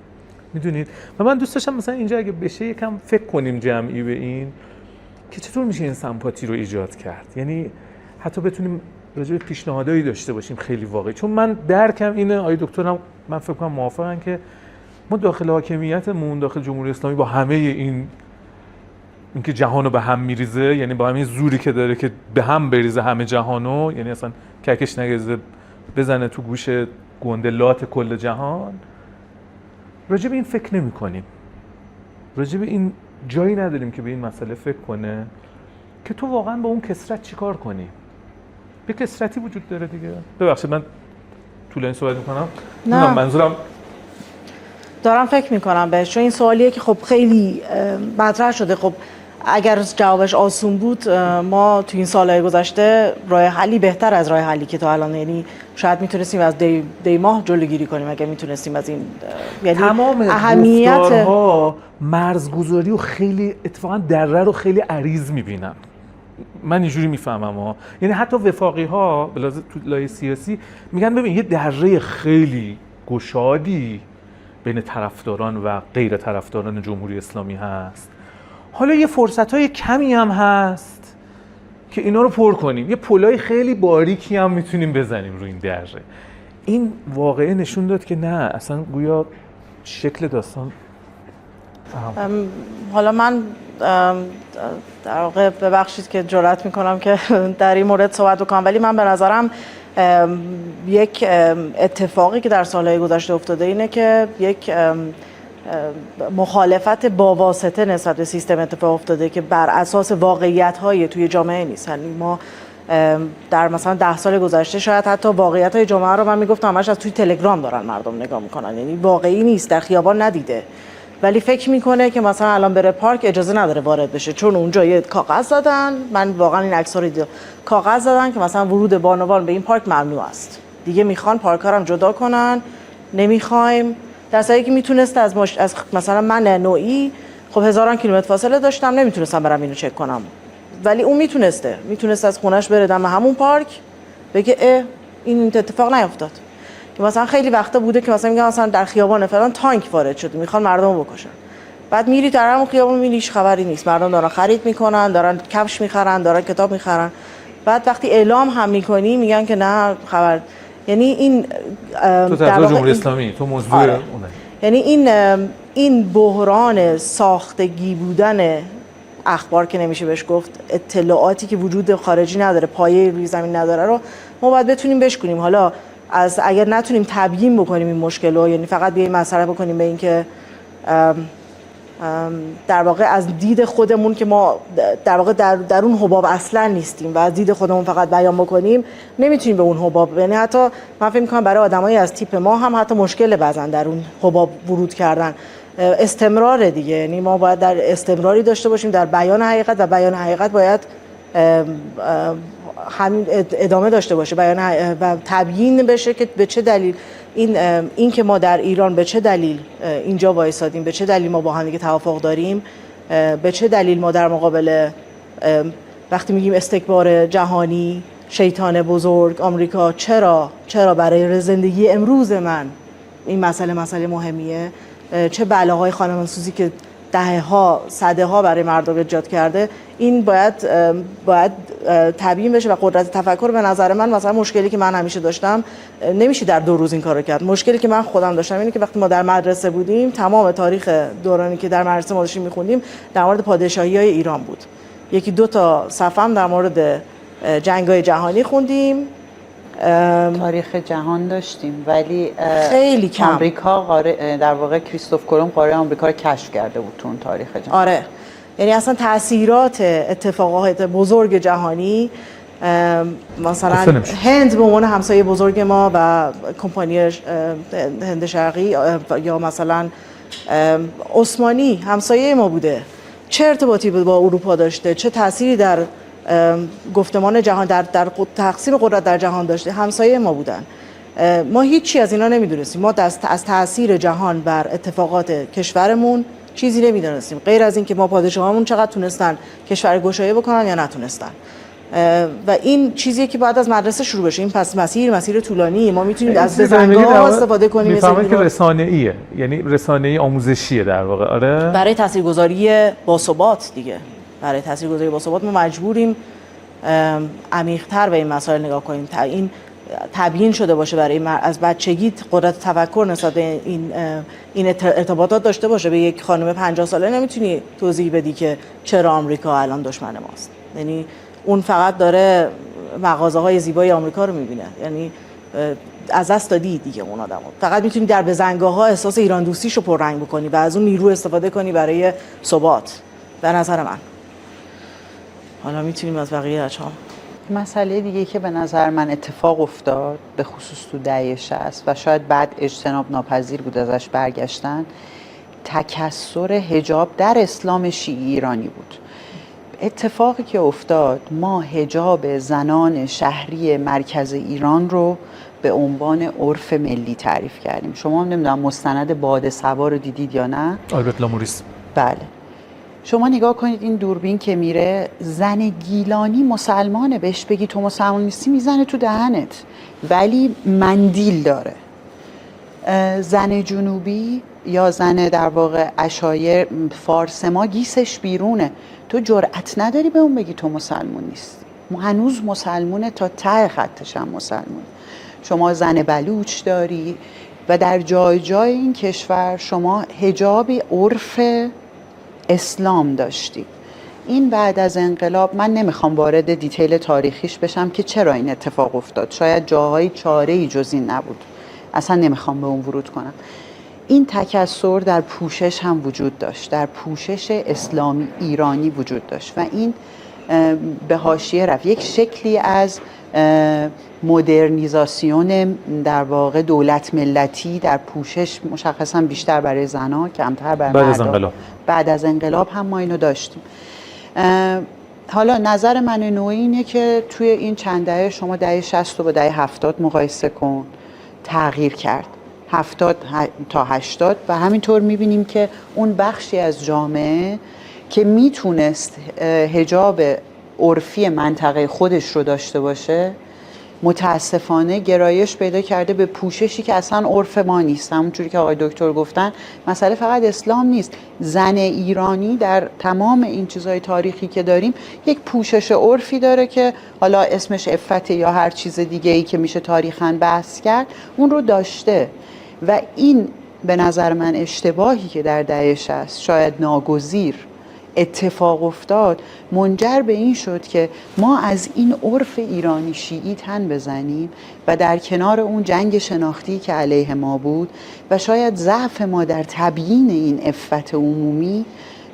میدونید؟ و من دوست داشتم مثلا اینجا اگه بشه یکم فکر کنیم جمعی به این که چطور میشه این سمپاتی رو ایجاد کرد. یعنی حتی بتونیم راجع به پیشنهادایی داشته باشیم خیلی واقعی. چون من درکم اینه، آقای دکترم من فکر کنم موافقن که ما داخل حاکمیتمون، داخل جمهوری اسلامی با همه اینکه جهانو به هم میریزه، یعنی با همین زوری که داره که به هم بریزه همه جهانو، یعنی اصلا ککش نگذاره بزنه تو گوش گندلات کل جهان، راجع به این فکر نمی کنیم. راجع به این جایی نداریم که به این مسئله فکر کنه که تو واقعا با اون کثرت چیکار کنی. به کثرتی وجود داره دیگه. ببخشید من طولانی صحبت میکنم. نه منظورم دارم فکر میکنم بهش، چون این سوالیه که خب خیلی مطرح شده. خب اگر جوابش آسون بود ما تو این سالهای گذشته راه حلی بهتر از راه حلی که تا الان، یعنی شاید میتونستیم از دی ماه جلوگیری کنیم اگر میتونستیم از این، یعنی تمام اهمیت گفتارها مرزگذاری و خیلی اتفاقا دره رو خیلی عریض میبینن. من اینجوری میفهمم ها. یعنی حتی وفاقی ها بلازه تو لایه سیاسی میگن ببین یه دره خیلی گشادی بین طرفداران و غیر طرفداران جمهوری اسلامی هست. حالا یه فرصت‌های کمی هم هست که اینا رو پر کنیم. یه پلای خیلی باریکی هم میتونیم بزنیم روی این دره. این واقعه نشون داد که نه، اصلا گویا شکل داستان حالا من در واقع ببخشید که جرئت میکنم که در این مورد صحبت بکنم، ولی من به نظرم یک اتفاقی که در سالهای گذشته افتاده اینه که یک مخالفت با واسطه نسبت به سیستم اتفاق افتاده که بر اساس واقعیت‌های توی جامعه نیست. یعنی ما در مثلا 10 سال گذشته شاید حتی واقعیت‌های جامعه رو من میگفتم همش از توی تلگرام دارن مردم نگاه میکنن، یعنی واقعی نیست، در خیابان ندیده، ولی فکر میکنه که مثلا الان بره پارک اجازه نداره وارد بشه چون اونجا یه کاغذ دادن. من واقعا این عکس‌ها رو دیدم، کاغذ دادن که مثلا ورود بانوان به این پارک ممنوع است، دیگه میخوان پارک‌ها رو هم جدا کنن، نمیخوایم. در صورتی که میتونست از مثلا من نوعی خب هزاران کیلومتر فاصله داشتم نمیتونستم برم اینو چک کنم، ولی اون میتونست از خونش بره دم همون پارک بگه این اتفاق نیفتاد. که مثلا خیلی وقتا بوده که مثلا میگم مثلا در خیابان فلان تانک وارد شده میخوان مردم رو بکشن، بعد میری در همون خیابون میبینی هیچ خبری نیست، مردم دارن خرید میکنن، دارن کفش میخرن، دارن کتاب میخرن، بعد وقتی اعلام هم میکنی میگن که نه خبر. یعنی این تو طرف جمهوری اسلامی تو موضوع اونه. یعنی این بحران ساختگی بودن اخبار که نمیشه بهش گفت، اطلاعاتی که وجود خارجی نداره، پایه روی زمین نداره رو ما باید بتونیم بشکنیم. حالا اگر نتونیم تبیین بکنیم این مشکل رو، یعنی فقط بیایم مسئله بکنیم به این که در واقع از دید خودمون که ما در واقع در اون حباب اصلا نیستیم و از دید خودمون فقط بیان بکنیم نمیتونیم به اون حباب، یعنی حتی من فکر می‌کنم برای آدمایی از تیپ ما هم حتی مشکل بعضن در اون حباب ورود کردن. استمرار دیگه، یعنی ما باید در استمراری داشته باشیم در بیان حقیقت و بیان حقیقت باید همین ادامه داشته باشه، بیان و تبیین بشه که به چه دلیل این که ما در ایران به چه دلیل اینجا وایسادیم، به چه دلیل ما با هم دیگه توافق داریم، به چه دلیل ما در مقابل وقتی میگیم استکبار جهانی، شیطان بزرگ آمریکا، چرا برای زندگی امروز من این مسئله مهمیه، چه بلاهای خانمانسوزی که دهه‌ها صدها برای مردم ایجاد کرده، این باید تبیین بشه و قدرت تفکر به نظر من مثلا مشکلی که من همیشه داشتم نمیشه در 2 روز این کارو کرد. مشکلی که من خودم داشتم اینه که وقتی ما در مدرسه بودیم تمام تاریخ دورانی که در مدرسه ما داشتیم می‌خوندیم در مورد پادشاهی‌های ایران بود. 1-2 تا صفحه هم در مورد جنگ‌های جهانی خوندیم. تاریخ جهان داشتیم ولی خیلی کم. آمریکا در واقع کریستوف کلمب قاره آمریکا رو کشف کرده بود تو اون تاریخ جهان. آره، یعنی اصلا تاثیرات اتفاقات بزرگ جهانی، مثلا هند به عنوان همسایه بزرگ ما و کمپانی هند شرقی یا مثلا عثمانی همسایه ما بوده، چه ارتباطی با اروپا داشته، چه تأثیری در گفتمان جهان در تقسیم قدرت در جهان داشته، همسایه ما بودن. ما هیچی از اینا نمیدونستیم. ما از تأثیر جهان بر اتفاقات کشورمون چیزی نمیدونستیم غیر از این که ما پادشاهامون چقدر تونستن کشور گشایه بکنن یا نتونستن. و این چیزیه که باید از مدرسه شروع بشه. این پس مسیر طولانی. ما میتونیم از بزنگاه استفاده کنیم. میفهمم که رسانه‌ایه، یعنی رسانه‌ای آموزشیه در واقع. آره، برای تاثیرگذاری باثبات دیگه. برای تاثیرگذاری باثبات ما مجبوریم عمیق‌تر به این مسائل نگاه کنیم. این تبیین شده باشه برای از بچگی قدرت تفکر نسبت به این ارتباطات داشته باشه. به یک خانم 50 ساله نمیتونی توضیح بدی که چرا آمریکا الان دشمن ماست. یعنی اون فقط داره مغازه‌های زیبای آمریکا رو می‌بینه. یعنی از دست دادی دیگه اون آدمو. فقط میتونی در بزنگاه‌ها احساس ایران دوستیشو پررنگ بکنی و از اون نیرو استفاده کنی برای ثبات. به نظر من. حالا میتونیم از بقیه بچه‌ها. مسئله دیگه که به نظر من اتفاق افتاد به خصوص تو دهه 60 و شاید بعد اجتناب ناپذیر بود ازش برگشتن، تکثر حجاب در اسلام شیعی ایرانی بود. اتفاقی که افتاد، ما حجاب زنان شهری مرکز ایران رو به عنوان عرف ملی تعریف کردیم. شما هم نمیدونم مستند باد صبا رو دیدید یا نه؟ آلبرت لاموریس. بله. شما نگاه کنید این دوربین که میره، زن گیلانی مسلمانه، بهش بگی تو مسلمان نیستی میزنه تو دهنت، ولی مندیل داره. زن جنوبی یا زن در واقع عشایر فارس ما گیسش بیرونه، تو جرأت نداری به اون بگی تو مسلمان نیستی. هنوز مسلمونه، تا ته خطش هم مسلمونه. شما زن بلوچ داری و در جای جای این کشور شما حجابی عرف اسلام داشتی. این بعد از انقلاب، من نمیخوام وارد دیتیل تاریخیش بشم که چرا این اتفاق افتاد، شاید جاهای چاره‌ای جز این نبود، اصلا نمیخوام به اون ورود کنم. این تکثر در پوشش هم وجود داشت، در پوشش اسلامی ایرانی وجود داشت و این به حاشیه رفت. یک شکلی از مدرنیزاسیون در واقع دولت ملتی در پوشش، مشخصا بیشتر برای زنها، کمتر برای مردان. بعد از انقلاب هم ما اینو داشتیم. حالا نظر من نوعی اینه که توی این چند دهه، شما دهه 60 رو با دهه 70 مقایسه کن، تغییر کرد. 70 تا 80 و همینطور میبینیم که اون بخشی از جامعه که میتونست حجاب عرفی منطقه خودش رو داشته باشه، متاسفانه گرایش پیدا کرده به پوششی که اصلا عرف ما نیست. همونجوری که آقای دکتر گفتن، مسئله فقط اسلام نیست. زن ایرانی در تمام این چیزهای تاریخی که داریم یک پوشش عرفی داره که حالا اسمش عفت یا هر چیز دیگه ای که میشه تاریخاً بحث کرد، اون رو داشته. و این به نظر من اشتباهی که در دهه 60 شاید ناگزیر اتفاق افتاد منجر به این شد که ما از این عرف ایرانی شیعی تن بزنیم و در کنار اون جنگ شناختی که علیه ما بود و شاید ضعف ما در تبیین این عفت عمومی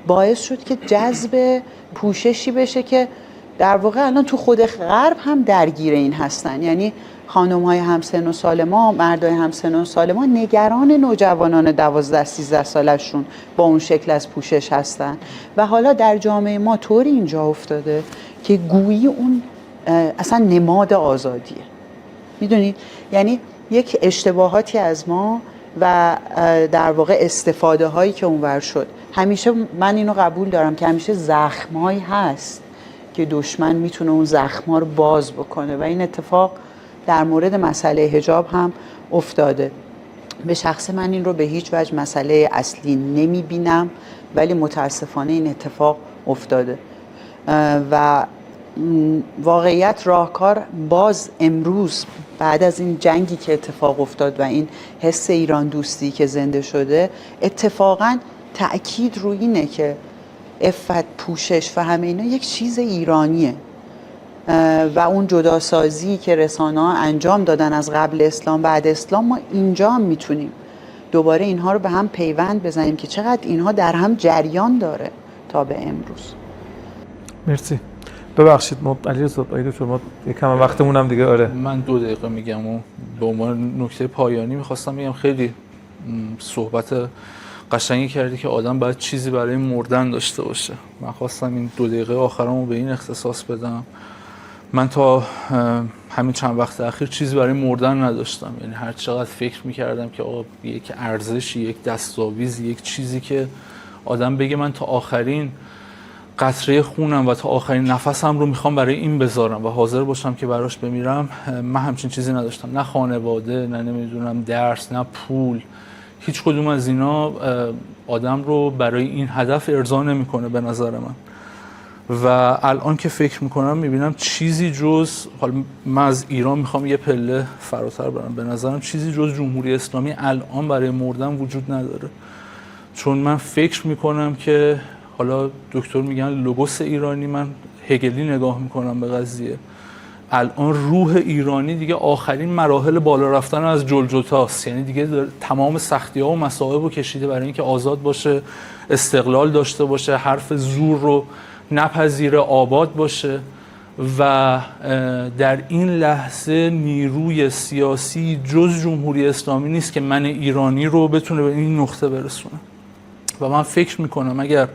باعث شد که جذب پوششی بشه که در واقع الان تو خود غرب هم درگیر این هستن. یعنی خانم‌های همسن و سال ما، مردای همسن و سال ما نگران نوجوانان 12-13 سالشون با اون شکل از پوشش هستن و حالا در جامعه ما طوری اینجا افتاده که گویی اون اصلا نماد آزادیه. میدونید؟ یعنی یک اشتباهاتی از ما و در واقع استفاده هایی که اونور شد. همیشه من اینو قبول دارم که همیشه زخمایی هست که دشمن میتونه اون زخم‌ها رو باز بکنه و این اتفاق در مورد مسئله حجاب هم افتاده. به شخص من این رو به هیچ وجه مسئله اصلی نمی بینم، ولی متاسفانه این اتفاق افتاده و واقعیت راهکار باز امروز بعد از این جنگی که اتفاق افتاد و این حس ایران دوستی که زنده شده، اتفاقاً تأکید روی اینه که عفت، پوشش و همه اینا یک چیز ایرانیه و اون جداسازی که رسانه‌ها انجام دادن از قبل اسلام بعد اسلام، ما اینجا هم میتونیم دوباره اینها رو به هم پیوند بزنیم که چقدر اینها در هم جریان داره تا به امروز. مرسی. ببخشید ما علیرضا دکتر ما یکم وقتمون هم دیگه آره. من 2 دقیقه میگم و به عنوان نکته پایانی میخواستم بگم خیلی صحبت قشنگی کردی که آدم باید چیزی برای مردن داشته باشه. من خواستم این 2 دقیقه آخرامو به این اختصاص بدم. من تا همین چند وقت اخیر چیزی برای مردن نداشتم. یعنی هر چقدر فکر میکردم که آقا یک ارزشی، یک دستاویز، یک چیزی که آدم بگه من تا آخرین قطره خونم و تا آخرین نفسم رو میخوام برای این بذارم و حاضر باشم که براش بمیرم، من همچین چیزی نداشتم. نه خانواده، نه نمیدونم درس، نه پول. هیچ کدوم از اینا آدم رو برای این هدف ارضا نمیکنه به نظر من. و الان که فکر میکنم میبینم چیزی جز، حالا من از ایران میخوام یه پله فراتر برم، به نظرم چیزی جز جمهوری اسلامی الان برای مردن وجود نداره. چون من فکر میکنم که حالا دکتر میگن لوگوس ایرانی، من هگلی نگاه میکنم به قضیه. الان روح ایرانی دیگه آخرین مراحل بالا رفتن از جلجتاست. یعنی دیگه تمام سختی ها و مصائب رو کشیده برای اینکه آزاد باشه، استقلال داشته باشه، حرف زور رو نپذیره، آباد باشه. و در این لحظه نیروی سیاسی جز جمهوری اسلامی نیست که من ایرانی رو بتونه به این نقطه برسونه. و من فکر میکنم اگر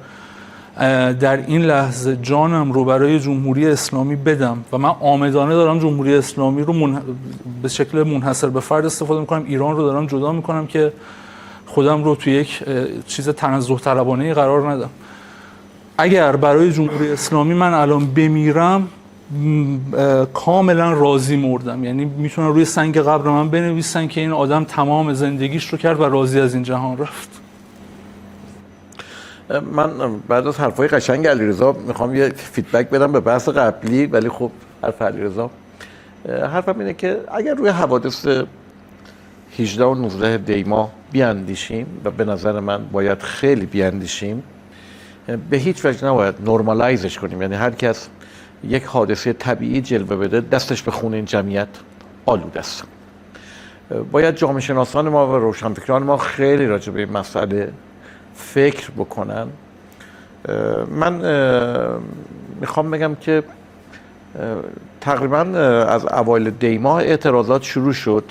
در این لحظه جانم رو برای جمهوری اسلامی بدم و من آمدانه دارم جمهوری اسلامی رو به شکل منحصر به فرد استفاده میکنم، ایران رو دارم جدا میکنم که خودم رو توی یک چیز تنزه طلبانه قرار ندم. اگر برای جمهوری اسلامی من الان بمیرم، کاملا راضی مردم. یعنی میتونن روی سنگ قبر من بنویسن که این آدم تمام زندگیش رو کرد و راضی از این جهان رفت. من بعد از حرفای قشنگ علیرضا میخوام یه فیدبک بدم به بحث قبلی، ولی خب حرف علیرضا، حرفم اینه که اگر روی حوادث 18 و 19 دی ماه بیاندیشیم و به نظر من باید خیلی بیاندیشیم، به هیچ وجه نباید نورمالایزش کنیم. یعنی هر کس یک حادثه طبیعی جلوه بده دستش به خون این جمعیت آلوده است. باید جامعه شناسان ما و روشنفکران ما خیلی راجع به این مسئله فکر بکنن. من میخوام بگم که تقریبا از اوایل دی ماه اعتراضات شروع شد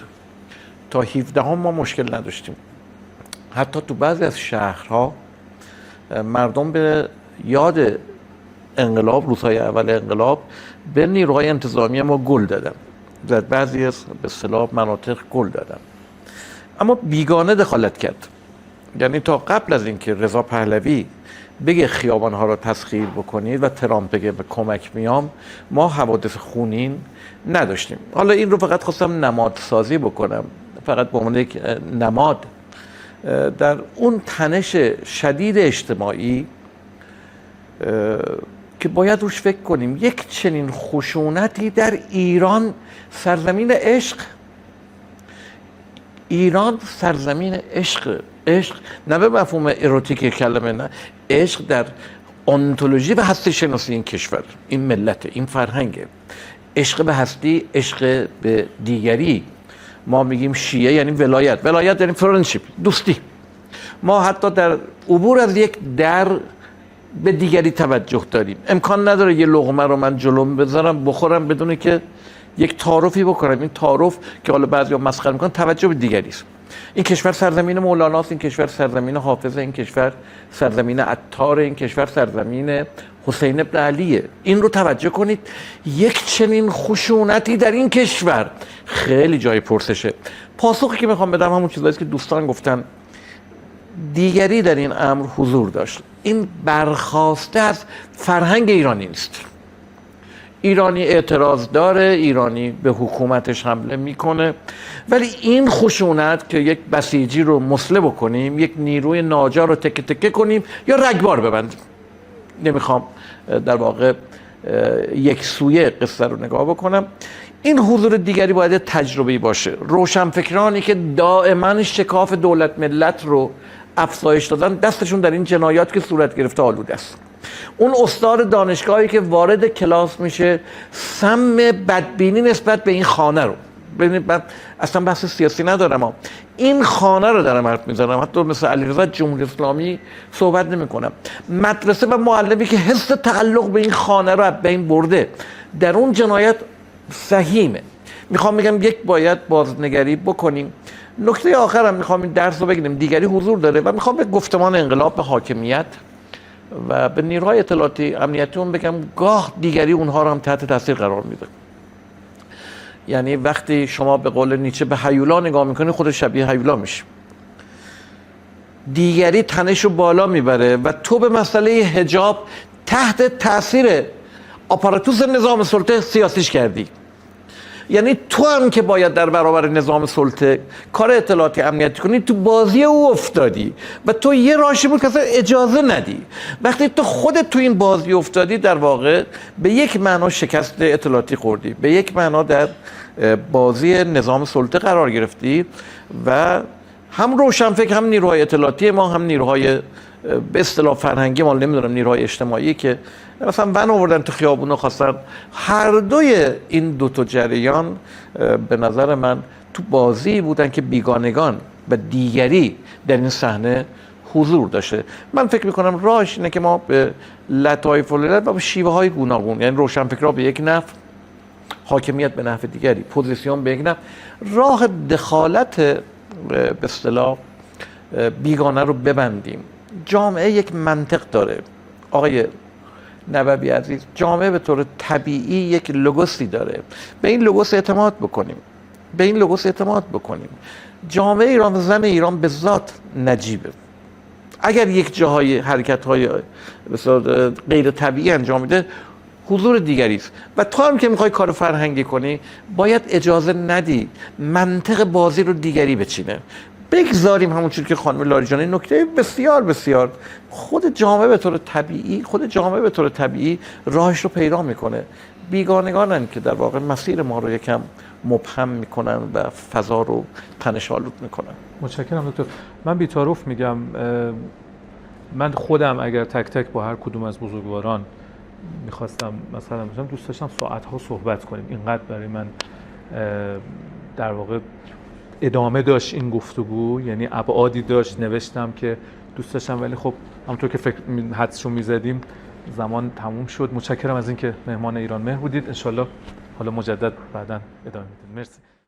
تا 17 ما مشکل نداشتیم. حتی تو بعضی از شهرها مردم به یاد انقلاب، روزهای اول انقلاب، به نیروهای انتظامی ما گل دادن. در بعضی از به اصطلاح مناطق گل دادن. اما بیگانه دخالت کرد. یعنی تا قبل از اینکه رضا پهلوی بگه خیابان‌ها رو تسخیر بکنید و ترامپ بگه به کمک میام، ما حوادث خونین نداشتیم. حالا این رو فقط خواستم نمادسازی بکنم، فقط به عنوان یک نماد در اون تنش شدید اجتماعی که باید روش فکر کنیم. یک چنین خشونتی در ایران، سرزمین عشق، ایران سرزمین عشق، عشق نه به مفهوم اروتیک کلمه، نه، عشق در آنتولوژی و هستی شناسی این کشور، این ملت، این فرهنگه. عشق به هستی، عشق به دیگری. ما میگیم شیعه یعنی ولایت، ولایت یعنی فرندشیپ، دوستی. ما حتی در عبور از یک در به دیگری توجه داریم. امکان نداره یه لقمه رو من جلوم بذارم بخورم بدون که یک تعارفی بکنم. این تعارف که حالا بعضیا مسخره میکنن توجه به دیگری است. این کشور سرزمین مولاناست، این کشور سرزمین حافظ، این کشور سرزمین عطار، این کشور سرزمین حسین ابن علیه. این رو توجه کنید. یک چنین خشونتی در این کشور خیلی جای پرسشه. پاسخی که میخوام بدم همون چیزایی که دوستان گفتن. دیگری در این امر حضور داشت. این برخاسته از فرهنگ ایرانی نیست. ایرانی اعتراض داره، ایرانی به حکومتش حمله میکنه، ولی این خشونت که یک بسیجی رو مسله بکنیم، یک نیروی ناجار رو تکه تکه کنیم یا رگبار ببندیم. نمیخوام در واقع یک سویه قصه رو نگاه بکنم. این حضور دیگری باید تجربه‌ای باشه. روشنفکرانی که دائما شکاف دولت ملت رو افزایش دادن، دستشون در این جنایات که صورت گرفته آلوده است. اون استاد دانشگاهی که وارد کلاس میشه سم بدبینی نسبت به این خانه رو، ببینید من اصلا بحث سیاسی ندارم، این خانه رو دارم حرف میزنم. حتی مثل علیرضا جمهوری اسلامی صحبت نمیکنم. مدرسه و معلمی که حس تعلق به این خانه رو از بین برده، در اون جنایت سهیمه. میخوام بگم یک باید بازنگری بکنیم. نکته آخرم میخوام این درس رو بگیریم. دیگری حضور داره و میخوام به گفتمان انقلاب، به حاکمیت و به نیروهای اطلاعاتی امنیتی اون بگم گاه دیگری اونها رو هم تحت تاثیر قرار میده. یعنی وقتی شما به قول نیچه به هیولا نگاه میکنی خود شبیه هیولا میشه. دیگری تنش رو بالا میبره و تو به مسئله حجاب تحت تاثیر آپاراتوس نظام سلطه سیاسیش کردی. یعنی تو هم که باید در برابر نظام سلطه کار اطلاعاتی امنیتی کنی، تو بازی او افتادی و تو یه راشی بود که اصلا اجازه ندی. وقتی تو خودت تو این بازی افتادی، در واقع به یک معنا شکست اطلاعاتی خوردی، به یک معنا در بازی نظام سلطه قرار گرفتی و هم روشنفکر، هم نیروهای اطلاعاتی ما، هم نیروهای به اصطلاح فرهنگی ما، نمیدونم نیروهای اجتماعی که مثلا ون آوردن تو خیابونا خواستن. هر دوی این دو تا جریان به نظر من تو بازی بودن که بیگانگان و دیگری در این صحنه حضور داشته. من فکر میکنم راهش اینه که ما به لطایف العلل و به شیوه های گوناگون، یعنی روشنفکرها به یک نحو، حاکمیت به نحو دیگری، پوزیسیون به یک نحو، راه دخالت به اصطلاح بیگانه رو ببندیم. جامعه یک منطق داره آقای نبوی عزیز. جامعه به طور طبیعی یک لوگوسی داره. به این لوگوس اعتماد بکنیم، به این لوگوس اعتماد بکنیم. جامعه ایران و زن ایران به ذات نجیبه. اگر یک جاهای حرکت‌های غیر طبیعی انجام میده، حضور دیگری است. و تو هم که میخوای کار فرهنگی کنی، باید اجازه ندی منطق بازی رو دیگری بچینه. بگذاریم همونجوری که خانم لاریجانی نکته بسیار بسیار، خود جامعه به طور طبیعی راهش رو پیدا میکنه. بیگانگانن که در واقع مسیر ما رو یکم مبهم میکنن و فضا رو تنش‌آلود میکنن. متشکرم دکتر. من بی‌تعارف میگم، من خودم اگر تک تک با هر کدوم از بزرگواران میخواستم مثلا دوست داشتم ساعت‌ها صحبت کنیم. اینقدر برای من در واقع ادامه داشت این گفتگو، یعنی ابعادی داشت. نوشتم که دوست داشتم، ولی خب همونطور که فکر حدسشو میزدیم زمان تموم شد. متشکرم از اینکه مهمان ایران مهر بودید. انشالله حالا مجدد بعداً ادامه میدیم. مرسی.